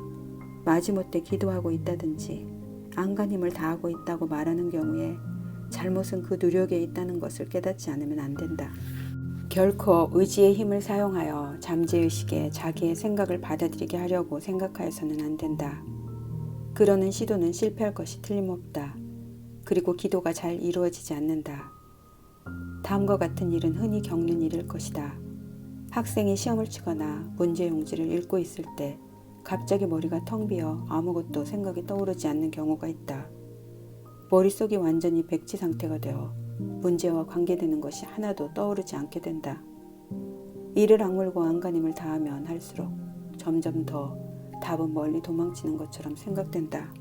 마지못해 기도하고 있다든지, 안간힘을 다하고 있다고 말하는 경우에 잘못은 그 노력에 있다는 것을 깨닫지 않으면 안 된다. 결코 의지의 힘을 사용하여 잠재의식에 자기의 생각을 받아들이게 하려고 생각하여서는 안 된다. 그러는 시도는 실패할 것이 틀림없다. 그리고 기도가 잘 이루어지지 않는다. 다음과 같은 일은 흔히 겪는 일일 것이다. 학생이 시험을 치거나 문제용지를 읽고 있을 때 갑자기 머리가 텅 비어 아무것도 생각이 떠오르지 않는 경우가 있다. 머릿속이 완전히 백지 상태가 되어 문제와 관계되는 것이 하나도 떠오르지 않게 된다. 이를 악물고 안간힘을 다하면 할수록 점점 더 답은 멀리 도망치는 것처럼 생각된다.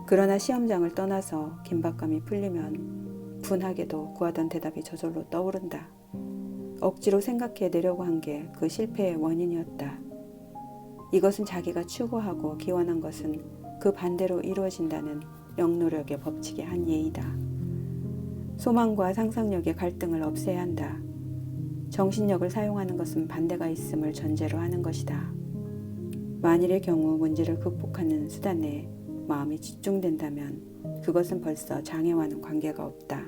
그러나 시험장을 떠나서 긴박감이 풀리면 분하게도 구하던 대답이 저절로 떠오른다. 억지로 생각해내려고 한 게 그 실패의 원인이었다. 이것은 자기가 추구하고 기원한 것은 그 반대로 이루어진다는 영노력의 법칙의 한 예이다. 소망과 상상력의 갈등을 없애야 한다. 정신력을 사용하는 것은 반대가 있음을 전제로 하는 것이다. 만일의 경우 문제를 극복하는 수단에 마음이 집중된다면 그것은 벌써 장애와는 관계가 없다.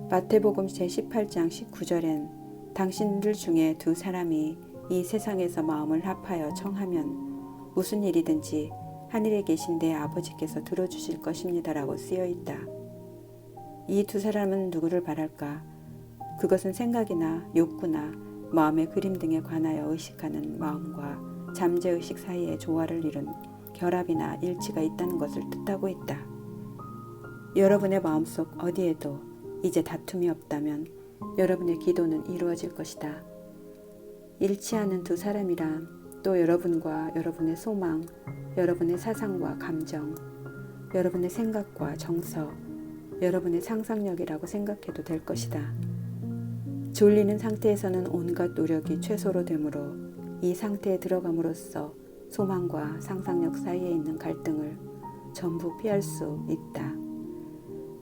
마태복음 제18장 19절엔 당신들 중에 두 사람이 이 세상에서 마음을 합하여 청하면 무슨 일이든지 하늘에 계신 내 아버지께서 들어주실 것입니다라고 쓰여 있다. 이 두 사람은 누구를 바랄까? 그것은 생각이나 욕구나 마음의 그림 등에 관하여 의식하는 마음과 잠재의식 사이에 조화를 이룬 결합이나 일치가 있다는 것을 뜻하고 있다. 여러분의 마음속 어디에도 이제 다툼이 없다면 여러분의 기도는 이루어질 것이다. 일치하는 두 사람이란 또 여러분과 여러분의 소망, 여러분의 사상과 감정, 여러분의 생각과 정서, 여러분의 상상력이라고 생각해도 될 것이다. 졸리는 상태에서는 온갖 노력이 최소로 되므로 이 상태에 들어감으로써 소망과 상상력 사이에 있는 갈등을 전부 피할 수 있다.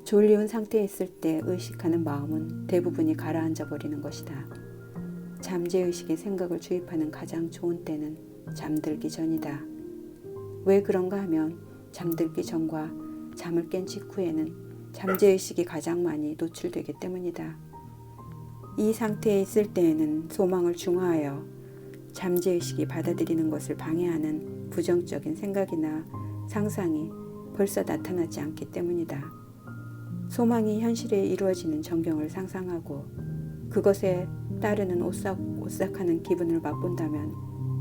졸리운 상태에 있을 때 의식하는 마음은 대부분이 가라앉아 버리는 것이다. 잠재의식의 생각을 주입하는 가장 좋은 때는 잠들기 전이다. 왜 그런가 하면 잠들기 전과 잠을 깬 직후에는 잠재의식이 가장 많이 노출되기 때문이다. 이 상태에 있을 때에는 소망을 중화하여 잠재의식이 받아들이는 것을 방해하는 부정적인 생각이나 상상이 벌써 나타나지 않기 때문이다. 소망이 현실에 이루어지는 전경을 상상하고 그것에 따르는 오싹오싹하는 기분을 맛본다면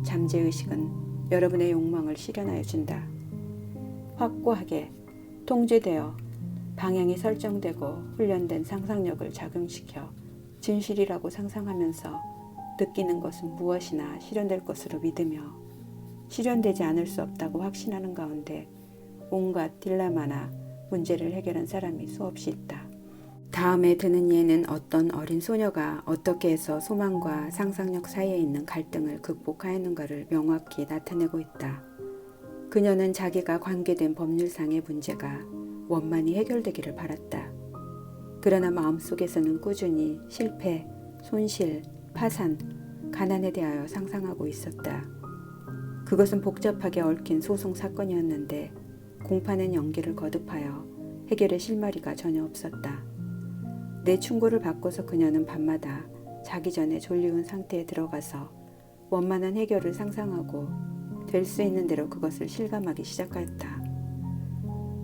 잠재의식은 여러분의 욕망을 실현하여 준다. 확고하게 통제되어 방향이 설정되고 훈련된 상상력을 작용시켜 진실이라고 상상하면서 느끼는 것은 무엇이나 실현될 것으로 믿으며 실현되지 않을 수 없다고 확신하는 가운데 온갖 딜레마나 문제를 해결한 사람이 수없이 있다. 다음에 드는 예는 어떤 어린 소녀가 어떻게 해서 소망과 상상력 사이에 있는 갈등을 극복하였는가를 명확히 나타내고 있다. 그녀는 자기가 관계된 법률상의 문제가 원만히 해결되기를 바랐다. 그러나 마음속에서는 꾸준히 실패, 손실, 파산, 가난에 대하여 상상하고 있었다. 그것은 복잡하게 얽힌 소송 사건이었는데 공판은 연기를 거듭하여 해결의 실마리가 전혀 없었다. 내 충고를 받고서 그녀는 밤마다 자기 전에 졸리운 상태에 들어가서 원만한 해결을 상상하고 될 수 있는 대로 그것을 실감하기 시작하였다.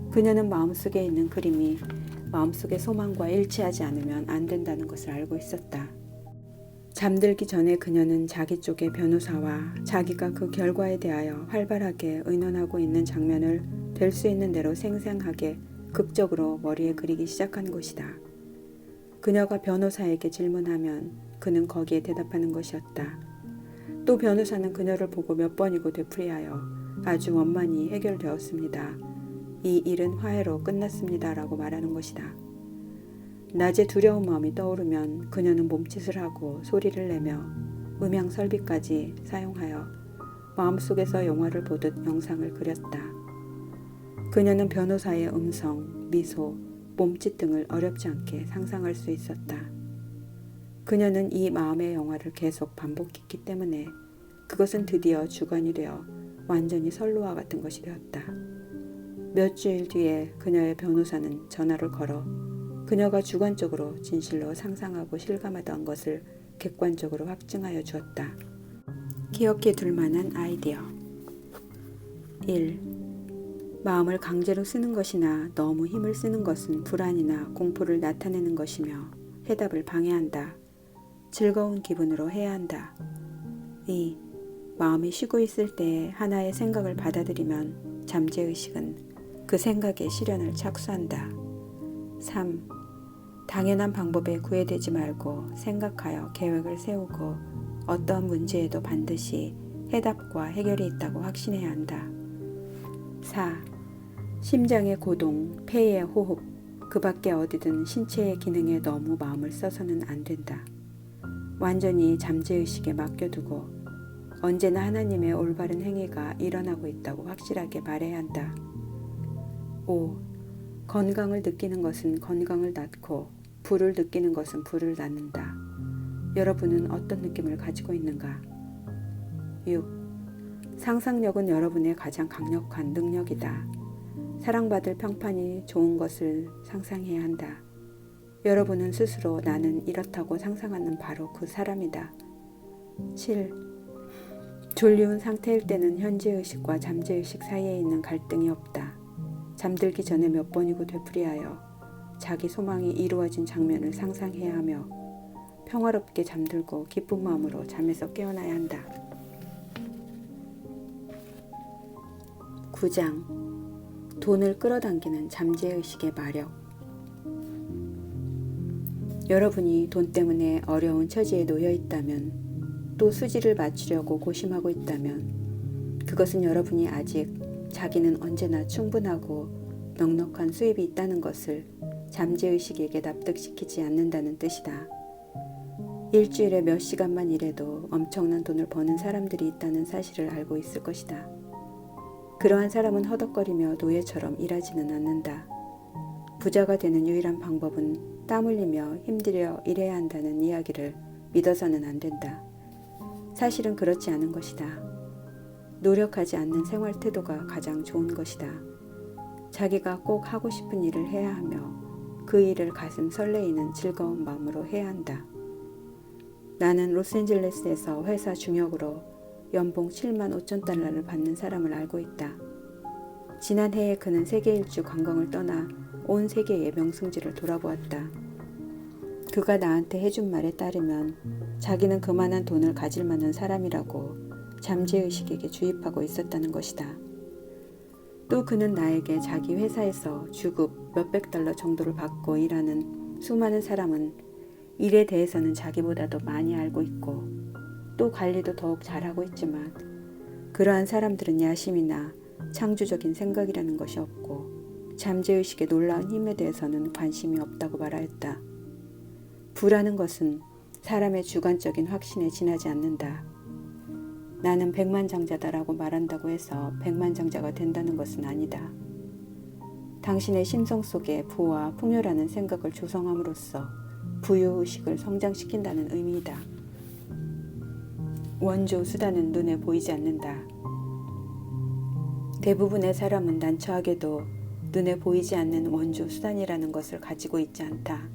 그녀는 마음속에 있는 그림이 마음속의 소망과 일치하지 않으면 안 된다는 것을 알고 있었다. 잠들기 전에 그녀는 자기 쪽의 변호사와 자기가 그 결과에 대하여 활발하게 의논하고 있는 장면을 될 수 있는 대로 생생하게 극적으로 머리에 그리기 시작한 것이다. 그녀가 변호사에게 질문하면 그는 거기에 대답하는 것이었다. 또 변호사는 그녀를 보고 몇 번이고 되풀이하여 아주 원만히 해결되었습니다. 이 일은 화해로 끝났습니다. 라고 말하는 것이다. 낮에 두려운 마음이 떠오르면 그녀는 몸짓을 하고 소리를 내며 음향 설비까지 사용하여 마음속에서 영화를 보듯 영상을 그렸다. 그녀는 변호사의 음성, 미소, 몸짓 등을 어렵지 않게 상상할 수 있었다. 그녀는 이 마음의 영화를 계속 반복했기 때문에 그것은 드디어 주관이 되어 완전히 선로와 같은 것이 되었다. 몇 주일 뒤에 그녀의 변호사는 전화를 걸어 그녀가 주관적으로 진실로 상상하고 실감하던 것을 객관적으로 확증하여 주었다. 기억해 둘 만한 아이디어. 1. 마음을 강제로 쓰는 것이나 너무 힘을 쓰는 것은 불안이나 공포를 나타내는 것이며 해답을 방해한다. 즐거운 기분으로 해야 한다. 2. 마음이 쉬고 있을 때 하나의 생각을 받아들이면 잠재의식은 그 생각의 실현을 착수한다. 3. 당연한 방법에 구애되지 말고 생각하여 계획을 세우고 어떠한 문제에도 반드시 해답과 해결이 있다고 확신해야 한다. 4. 심장의 고동, 폐의 호흡, 그 밖에 어디든 신체의 기능에 너무 마음을 써서는 안 된다. 완전히 잠재의식에 맡겨두고 언제나 하나님의 올바른 행위가 일어나고 있다고 확실하게 말해야 한다. 5. 건강을 느끼는 것은 건강을 낳고 불을 느끼는 것은 불을 낳는다. 여러분은 어떤 느낌을 가지고 있는가? 6. 상상력은 여러분의 가장 강력한 능력이다. 사랑받을 평판이 좋은 것을 상상해야 한다. 여러분은 스스로 나는 이렇다고 상상하는 바로 그 사람이다. 7. 졸리운 상태일 때는 현재의식과 잠재의식 사이에 있는 갈등이 없다. 잠들기 전에 몇 번이고 되풀이하여 자기 소망이 이루어진 장면을 상상해야 하며 평화롭게 잠들고 기쁜 마음으로 잠에서 깨어나야 한다. 9장. 돈을 끌어당기는 잠재의식의 마력. 여러분이 돈 때문에 어려운 처지에 놓여 있다면, 또 수지를 맞추려고 고심하고 있다면 그것은 여러분이 아직 자기는 언제나 충분하고 넉넉한 수입이 있다는 것을 잠재의식에게 납득시키지 않는다는 뜻이다. 일주일에 몇 시간만 일해도 엄청난 돈을 버는 사람들이 있다는 사실을 알고 있을 것이다. 그러한 사람은 허덕거리며 노예처럼 일하지는 않는다. 부자가 되는 유일한 방법은 땀 흘리며 힘들여 일해야 한다는 이야기를 믿어서는 안 된다. 사실은 그렇지 않은 것이다. 노력하지 않는 생활 태도가 가장 좋은 것이다. 자기가 꼭 하고 싶은 일을 해야 하며 그 일을 가슴 설레이는 즐거운 마음으로 해야 한다. 나는 로스앤젤레스에서 회사 중역으로 연봉 7만 5천 달러를 받는 사람을 알고 있다. 지난해에 그는 세계 일주 관광을 떠나 온 세계의 명승지를 돌아보았다. 그가 나한테 해준 말에 따르면 자기는 그만한 돈을 가질 만한 사람이라고 잠재의식에게 주입하고 있었다는 것이다. 또 그는 나에게 자기 회사에서 주급 몇백 달러 정도를 받고 일하는 수많은 사람은 일에 대해서는 자기보다도 많이 알고 있고 또 관리도 더욱 잘하고 있지만 그러한 사람들은 야심이나 창조적인 생각이라는 것이 없고 잠재의식의 놀라운 힘에 대해서는 관심이 없다고 말하였다. 부라는 것은 사람의 주관적인 확신에 지나지 않는다. 나는 백만장자다라고 말한다고 해서 백만장자가 된다는 것은 아니다. 당신의 심성 속에 부와 풍요라는 생각을 조성함으로써 부유의식을 성장시킨다는 의미이다. 원조 수단은 눈에 보이지 않는다. 대부분의 사람은 난처하게도 눈에 보이지 않는 원조 수단이라는 것을 가지고 있지 않다.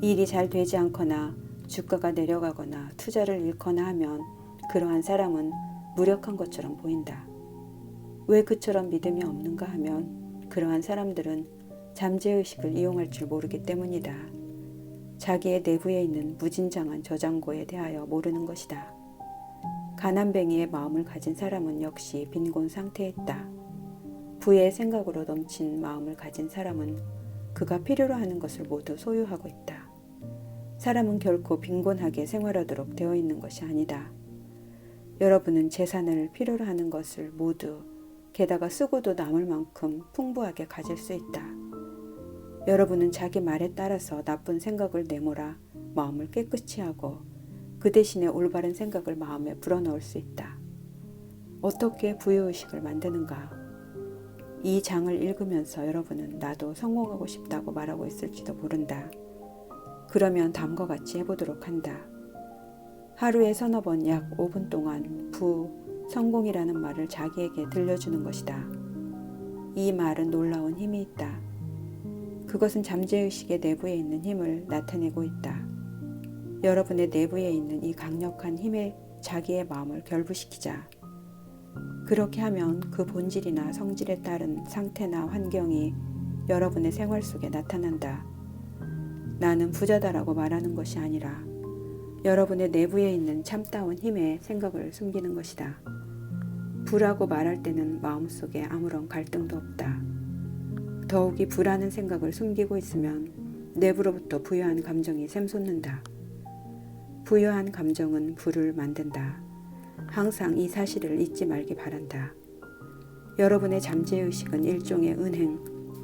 일이 잘 되지 않거나 주가가 내려가거나 투자를 잃거나 하면 그러한 사람은 무력한 것처럼 보인다. 왜 그처럼 믿음이 없는가 하면 그러한 사람들은 잠재의식을 이용할 줄 모르기 때문이다. 자기의 내부에 있는 무진장한 저장고에 대하여 모르는 것이다. 가난뱅이의 마음을 가진 사람은 역시 빈곤 상태에 있다. 부의 생각으로 넘친 마음을 가진 사람은 그가 필요로 하는 것을 모두 소유하고 있다. 사람은 결코 빈곤하게 생활하도록 되어 있는 것이 아니다. 여러분은 재산을 필요로 하는 것을 모두 게다가 쓰고도 남을 만큼 풍부하게 가질 수 있다. 여러분은 자기 말에 따라서 나쁜 생각을 내몰아 마음을 깨끗이 하고 그 대신에 올바른 생각을 마음에 불어넣을 수 있다. 어떻게 부유의식을 만드는가? 이 장을 읽으면서 여러분은 나도 성공하고 싶다고 말하고 있을지도 모른다. 그러면 다음과 같이 해보도록 한다. 하루에 서너 번 약 5분 동안 성공이라는 말을 자기에게 들려주는 것이다. 이 말은 놀라운 힘이 있다. 그것은 잠재의식의 내부에 있는 힘을 나타내고 있다. 여러분의 내부에 있는 이 강력한 힘에 자기의 마음을 결부시키자. 그렇게 하면 그 본질이나 성질에 따른 상태나 환경이 여러분의 생활 속에 나타난다. 나는 부자다라고 말하는 것이 아니라 여러분의 내부에 있는 참다운 힘에 생각을 숨기는 것이다. 부라고 말할 때는 마음속에 아무런 갈등도 없다. 더욱이 부라는 생각을 숨기고 있으면 내부로부터 부유한 감정이 샘솟는다. 부유한 감정은 부를 만든다. 항상 이 사실을 잊지 말기 바란다. 여러분의 잠재의식은 일종의 은행,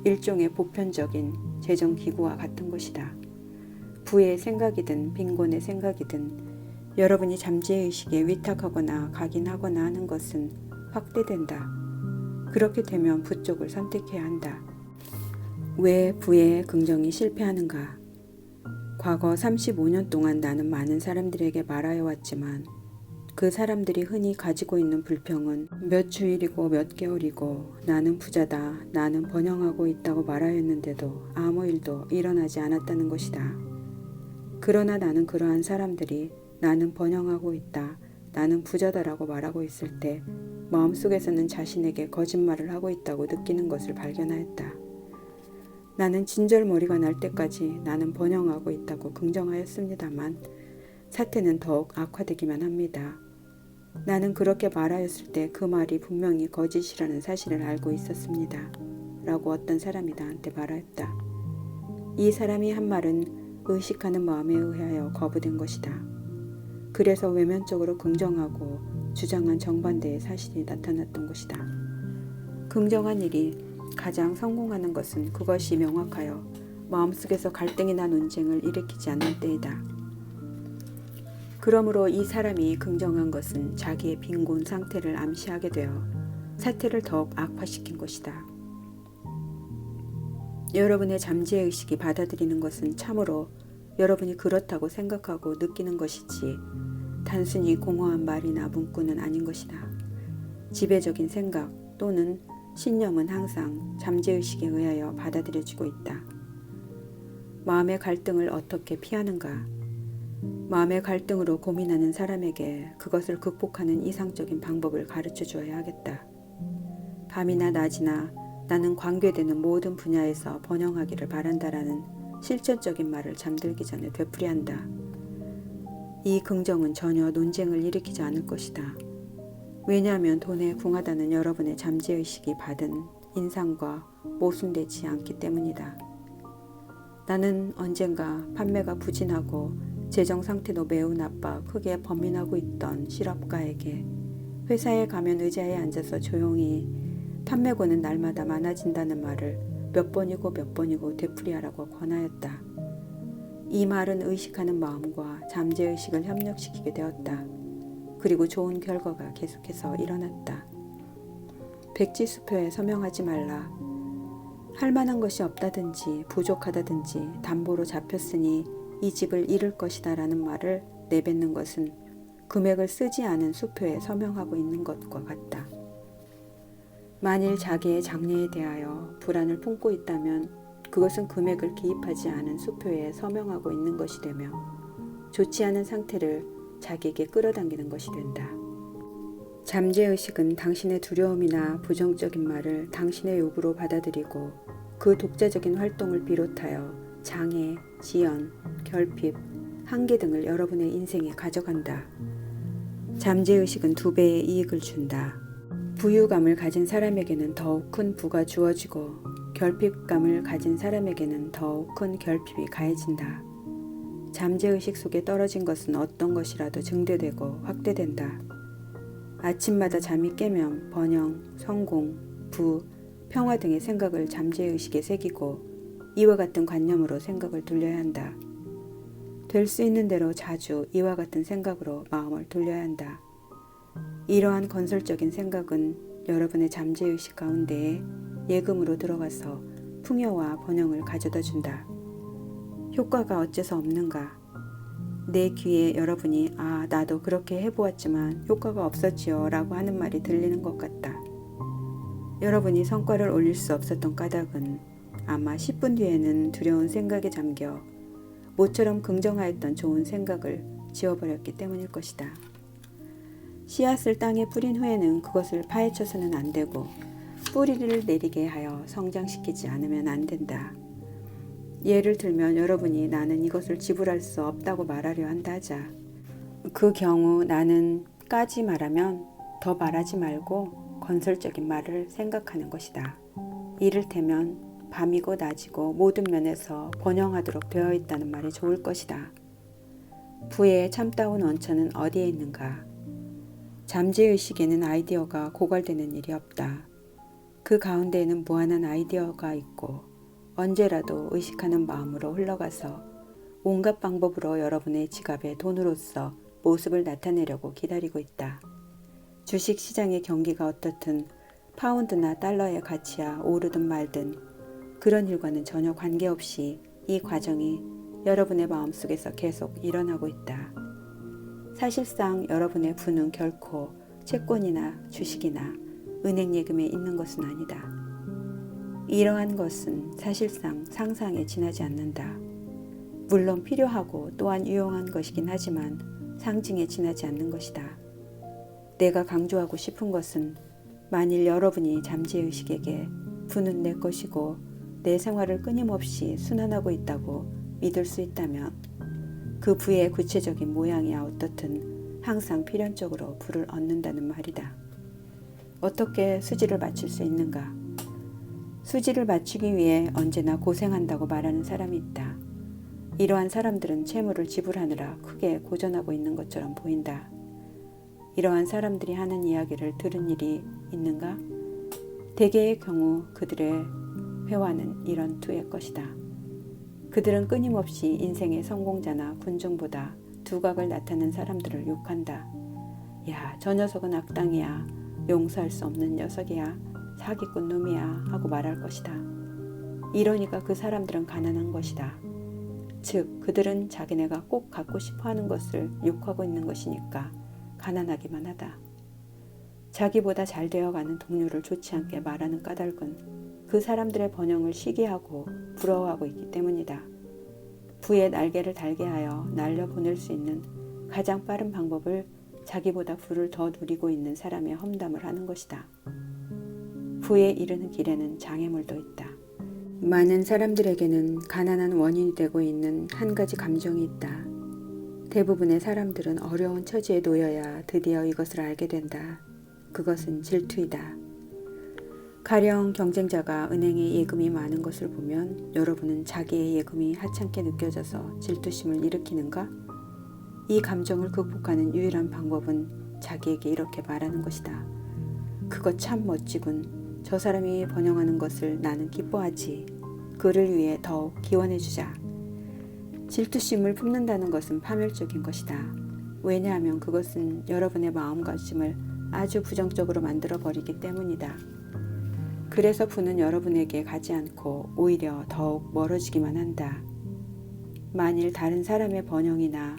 일종의 보편적인 재정기구와 같은 것이다. 부의 생각이든 빈곤의 생각이든 여러분이 잠재의식에 위탁하거나 각인하거나 하는 것은 확대된다. 그렇게 되면 부 쪽을 선택해야 한다. 왜 부의 긍정이 실패하는가? 과거 35년 동안 나는 많은 사람들에게 말하여 왔지만 그 사람들이 흔히 가지고 있는 불평은 몇 주일이고 몇 개월이고 나는 부자다, 나는 번영하고 있다고 말하였는데도 아무 일도 일어나지 않았다는 것이다. 그러나 나는 그러한 사람들이 나는 번영하고 있다, 나는 부자다라고 말하고 있을 때 마음속에서는 자신에게 거짓말을 하고 있다고 느끼는 것을 발견하였다. 나는 진절머리가 날 때까지 나는 번영하고 있다고 긍정하였습니다만 사태는 더욱 악화되기만 합니다. 나는 그렇게 말하였을 때 그 말이 분명히 거짓이라는 사실을 알고 있었습니다. 라고 어떤 사람이 나한테 말하였다. 이 사람이 한 말은 의식하는 마음에 의하여 거부된 것이다. 그래서 외면적으로 긍정하고 주장한 정반대의 사실이 나타났던 것이다. 긍정한 일이 가장 성공하는 것은 그것이 명확하여 마음속에서 갈등이나 논쟁을 일으키지 않는 때이다. 그러므로 이 사람이 긍정한 것은 자기의 빈곤 상태를 암시하게 되어 사태를 더욱 악화시킨 것이다. 여러분의 잠재의식이 받아들이는 것은 참으로 여러분이 그렇다고 생각하고 느끼는 것이지 단순히 공허한 말이나 문구는 아닌 것이다. 지배적인 생각 또는 신념은 항상 잠재의식에 의하여 받아들여지고 있다. 마음의 갈등을 어떻게 피하는가? 마음의 갈등으로 고민하는 사람에게 그것을 극복하는 이상적인 방법을 가르쳐 주어야 하겠다. 밤이나 낮이나 나는 관계되는 모든 분야에서 번영하기를 바란다라는 실천적인 말을 잠들기 전에 되풀이야 한다. 이 긍정은 전혀 논쟁을 일으키지 않을 것이다. 왜냐하면 돈에 궁하다는 여러분의 잠재의식이 받은 인상과 모순되지 않기 때문이다. 나는 언젠가 판매가 부진하고 재정 상태도 매우 나빠 크게 범민하고 있던 실업가에게 회사에 가면 의자에 앉아서 조용히 판매고는 날마다 많아진다는 말을 몇 번이고 되풀이하라고 권하였다. 이 말은 의식하는 마음과 잠재의식을 협력시키게 되었다. 그리고 좋은 결과가 계속해서 일어났다. 백지수표에 서명하지 말라. 할 만한 것이 없다든지 부족하다든지 담보로 잡혔으니 이 집을 잃을 것이다 라는 말을 내뱉는 것은 금액을 쓰지 않은 수표에 서명하고 있는 것과 같다. 만일 자기의 장래에 대하여 불안을 품고 있다면 그것은 금액을 기입하지 않은 수표에 서명하고 있는 것이 되며 좋지 않은 상태를 자기에게 끌어당기는 것이 된다. 잠재의식은 당신의 두려움이나 부정적인 말을 당신의 욕으로 받아들이고 그 독자적인 활동을 비롯하여 장애, 지연, 결핍, 한계 등을 여러분의 인생에 가져간다. 잠재의식은 2배의 이익을 준다. 부유감을 가진 사람에게는 더욱 큰 부가 주어지고 결핍감을 가진 사람에게는 더욱 큰 결핍이 가해진다. 잠재의식 속에 떨어진 것은 어떤 것이라도 증대되고 확대된다. 아침마다 잠이 깨면 번영, 성공, 부, 평화 등의 생각을 잠재의식에 새기고 이와 같은 관념으로 생각을 돌려야 한다. 될 수 있는 대로 자주 이와 같은 생각으로 마음을 돌려야 한다. 이러한 건설적인 생각은 여러분의 잠재의식 가운데에 예금으로 들어가서 풍요와 번영을 가져다 준다. 효과가 어째서 없는가? 내 귀에 여러분이 나도 그렇게 해보았지만 효과가 없었지요 라고 하는 말이 들리는 것 같다. 여러분이 성과를 올릴 수 없었던 까닭은 아마 10분 뒤에는 두려운 생각에 잠겨 모처럼 긍정하였던 좋은 생각을 지워버렸기 때문일 것이다. 씨앗을 땅에 뿌린 후에는 그것을 파헤쳐서는 안 되고 뿌리를 내리게 하여 성장시키지 않으면 안 된다. 예를 들면 여러분이 나는 이것을 지불할 수 없다고 말하려 한다 하자. 그 경우 나는 까지 말하면 더 말하지 말고 건설적인 말을 생각하는 것이다. 이를테면 밤이고 낮이고 모든 면에서 번영하도록 되어 있다는 말이 좋을 것이다. 부의 참다운 원천은 어디에 있는가? 잠재의식에는 아이디어가 고갈되는 일이 없다. 그 가운데에는 무한한 아이디어가 있고 언제라도 의식하는 마음으로 흘러가서 온갖 방법으로 여러분의 지갑에 돈으로서 모습을 나타내려고 기다리고 있다. 주식시장의 경기가 어떻든 파운드나 달러의 가치야 오르든 말든 그런 일과는 전혀 관계없이 이 과정이 여러분의 마음속에서 계속 일어나고 있다. 사실상 여러분의 부는 결코 채권이나 주식이나 은행 예금에 있는 것은 아니다. 이러한 것은 사실상 상상에 지나지 않는다. 물론 필요하고 또한 유용한 것이긴 하지만 상징에 지나지 않는 것이다. 내가 강조하고 싶은 것은 만일 여러분이 잠재의식에게 부는 내 것이고 내 생활을 끊임없이 순환하고 있다고 믿을 수 있다면 그 부의 구체적인 모양이야 어떻든 항상 필연적으로 부를 얻는다는 말이다. 어떻게 수지를 맞출 수 있는가? 수지를 맞추기 위해 언제나 고생한다고 말하는 사람이 있다. 이러한 사람들은 채무를 지불하느라 크게 고전하고 있는 것처럼 보인다. 이러한 사람들이 하는 이야기를 들은 일이 있는가? 대개의 경우 그들의 회화는 이런 투의 것이다. 그들은 끊임없이 인생의 성공자나 군중보다 두각을 나타낸 사람들을 욕한다. 야, 저 녀석은 악당이야. 용서할 수 없는 녀석이야. 사기꾼 놈이야 하고 말할 것이다. 이러니까 그 사람들은 가난한 것이다. 즉 그들은 자기네가 꼭 갖고 싶어하는 것을 욕하고 있는 것이니까 가난하기만 하다. 자기보다 잘 되어가는 동료를 좋지 않게 말하는 까닭은 그 사람들의 번영을 시기하고 부러워하고 있기 때문이다. 부의 날개를 달게 하여 날려보낼 수 있는 가장 빠른 방법을 자기보다 부를 더 누리고 있는 사람의 험담을 하는 것이다. 부에 이르는 길에는 장애물도 있다. 많은 사람들에게는 가난한 원인이 되고 있는 한 가지 감정이 있다. 대부분의 사람들은 어려운 처지에 놓여야 드디어 이것을 알게 된다. 그것은 질투이다. 가령 경쟁자가 은행에 예금이 많은 것을 보면 여러분은 자기의 예금이 하찮게 느껴져서 질투심을 일으키는가? 이 감정을 극복하는 유일한 방법은 자기에게 이렇게 말하는 것이다. 그거 참 멋지군. 저 사람이 번영하는 것을 나는 기뻐하지. 그를 위해 더욱 기원해주자. 질투심을 품는다는 것은 파멸적인 것이다. 왜냐하면 그것은 여러분의 마음가짐을 아주 부정적으로 만들어버리기 때문이다. 그래서 부는 여러분에게 가지 않고 오히려 더욱 멀어지기만 한다. 만일 다른 사람의 번영이나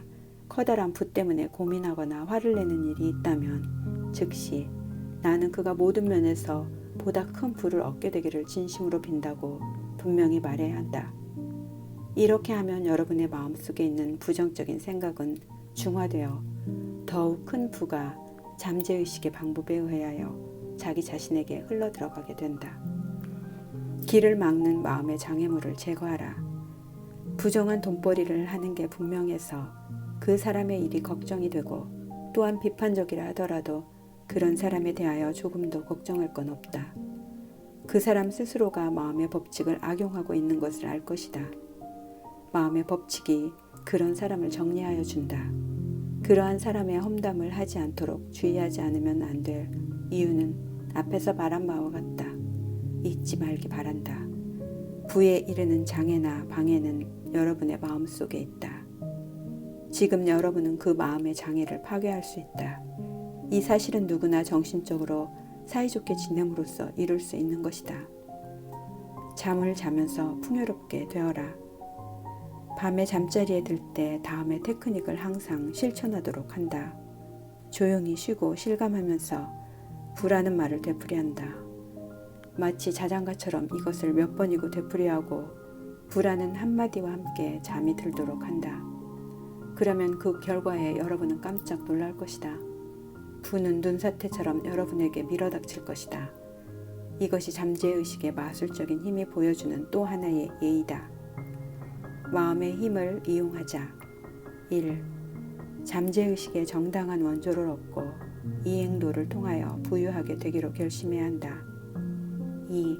커다란 부 때문에 고민하거나 화를 내는 일이 있다면 즉시 나는 그가 모든 면에서 보다 큰 부를 얻게 되기를 진심으로 빈다고 분명히 말해야 한다. 이렇게 하면 여러분의 마음속에 있는 부정적인 생각은 중화되어 더욱 큰 부가 잠재의식의 방법에 의하여 자기 자신에게 흘러들어가게 된다. 길을 막는 마음의 장애물을 제거하라. 부정한 돈벌이를 하는 게 분명해서 그 사람의 일이 걱정이 되고 또한 비판적이라 하더라도 그런 사람에 대하여 조금도 걱정할 건 없다. 그 사람 스스로가 마음의 법칙을 악용하고 있는 것을 알 것이다. 마음의 법칙이 그런 사람을 정리하여 준다. 그러한 사람의 험담을 하지 않도록 주의하지 않으면 안 될 이유는 앞에서 말한 바와 같다. 잊지 말기 바란다. 부에 이르는 장애나 방해는 여러분의 마음속에 있다. 지금 여러분은 그 마음의 장애를 파괴할 수 있다. 이 사실은 누구나 정신적으로 사이좋게 지냄으로써 이룰 수 있는 것이다. 잠을 자면서 풍요롭게 되어라. 밤에 잠자리에 들 때 다음의 테크닉을 항상 실천하도록 한다. 조용히 쉬고 실감하면서 부라는 말을 되풀이한다. 마치 자장가처럼 이것을 몇 번이고 되풀이하고 부라는 한마디와 함께 잠이 들도록 한다. 그러면 그 결과에 여러분은 깜짝 놀랄 것이다. 부는 눈사태처럼 여러분에게 밀어닥칠 것이다. 이것이 잠재의식의 마술적인 힘이 보여주는 또 하나의 예이다. 마음의 힘을 이용하자. 1. 잠재의식의 정당한 원조를 얻고 이 행도를 통하여 부유하게 되기로 결심해야 한다. 2.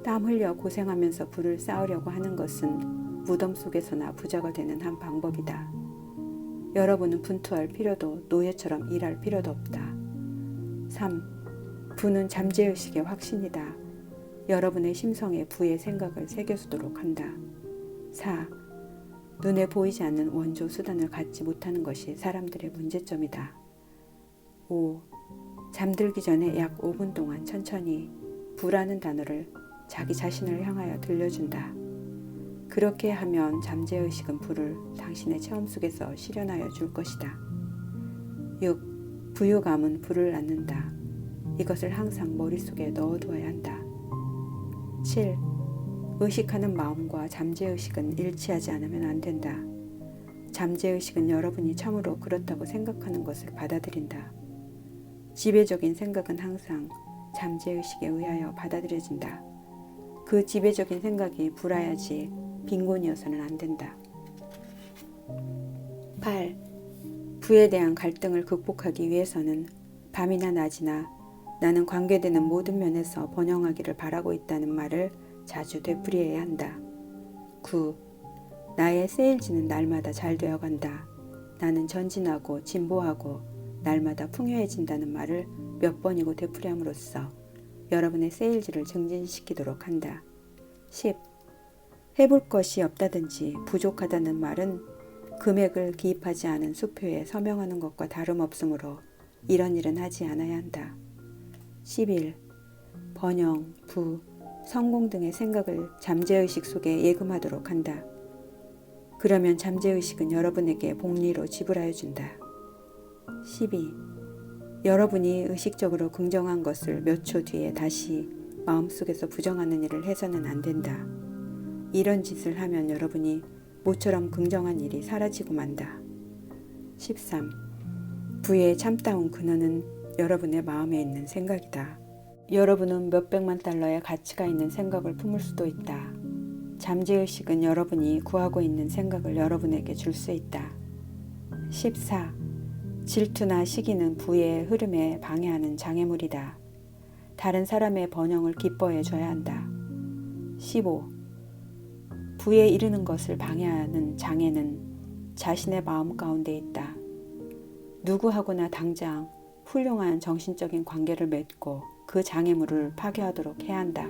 땀 흘려 고생하면서 부를 쌓으려고 하는 것은 무덤 속에서나 부자가 되는 한 방법이다. 여러분은 분투할 필요도 노예처럼 일할 필요도 없다. 3. 부는 잠재의식의 확신이다. 여러분의 심성에 부의 생각을 새겨주도록 한다. 4. 눈에 보이지 않는 원조 수단을 갖지 못하는 것이 사람들의 문제점이다. 5. 잠들기 전에 약 5분 동안 천천히 부라는 단어를 자기 자신을 향하여 들려준다. 그렇게 하면 잠재의식은 부를 당신의 체험 속에서 실현하여 줄 것이다. 6. 부유감은 부를 낳는다. 이것을 항상 머릿속에 넣어두어야 한다. 7. 의식하는 마음과 잠재의식은 일치하지 않으면 안 된다. 잠재의식은 여러분이 참으로 그렇다고 생각하는 것을 받아들인다. 지배적인 생각은 항상 잠재의식에 의하여 받아들여진다. 그 지배적인 생각이 불아야지 빈곤이어서는 안 된다. 8. 부에 대한 갈등을 극복하기 위해서는 밤이나 낮이나 나는 관계되는 모든 면에서 번영하기를 바라고 있다는 말을 자주 되풀이해야 한다. 9. 나의 세일즈는 날마다 잘 되어간다. 나는 전진하고 진보하고 날마다 풍요해진다는 말을 몇 번이고 되풀이함으로써 여러분의 세일즈를 증진시키도록 한다. 10. 해볼 것이 없다든지 부족하다는 말은 금액을 기입하지 않은 수표에 서명하는 것과 다름없으므로 이런 일은 하지 않아야 한다. 11. 번영, 부, 성공 등의 생각을 잠재의식 속에 예금하도록 한다. 그러면 잠재의식은 여러분에게 복리로 지불하여 준다. 12. 여러분이 의식적으로 긍정한 것을 몇 초 뒤에 다시 마음속에서 부정하는 일을 해서는 안 된다. 이런 짓을 하면 여러분이 모처럼 긍정한 일이 사라지고 만다. 13. 부의 참다운 근원은 여러분의 마음에 있는 생각이다. 여러분은 몇백만 달러의 가치가 있는 생각을 품을 수도 있다. 잠재의식은 여러분이 구하고 있는 생각을 여러분에게 줄 수 있다. 14. 질투나 시기는 부의 흐름에 방해하는 장애물이다. 다른 사람의 번영을 기뻐해 줘야 한다. 15. 부에 이르는 것을 방해하는 장애는 자신의 마음 가운데 있다. 누구하고나 당장 훌륭한 정신적인 관계를 맺고 그 장애물을 파괴하도록 해야 한다.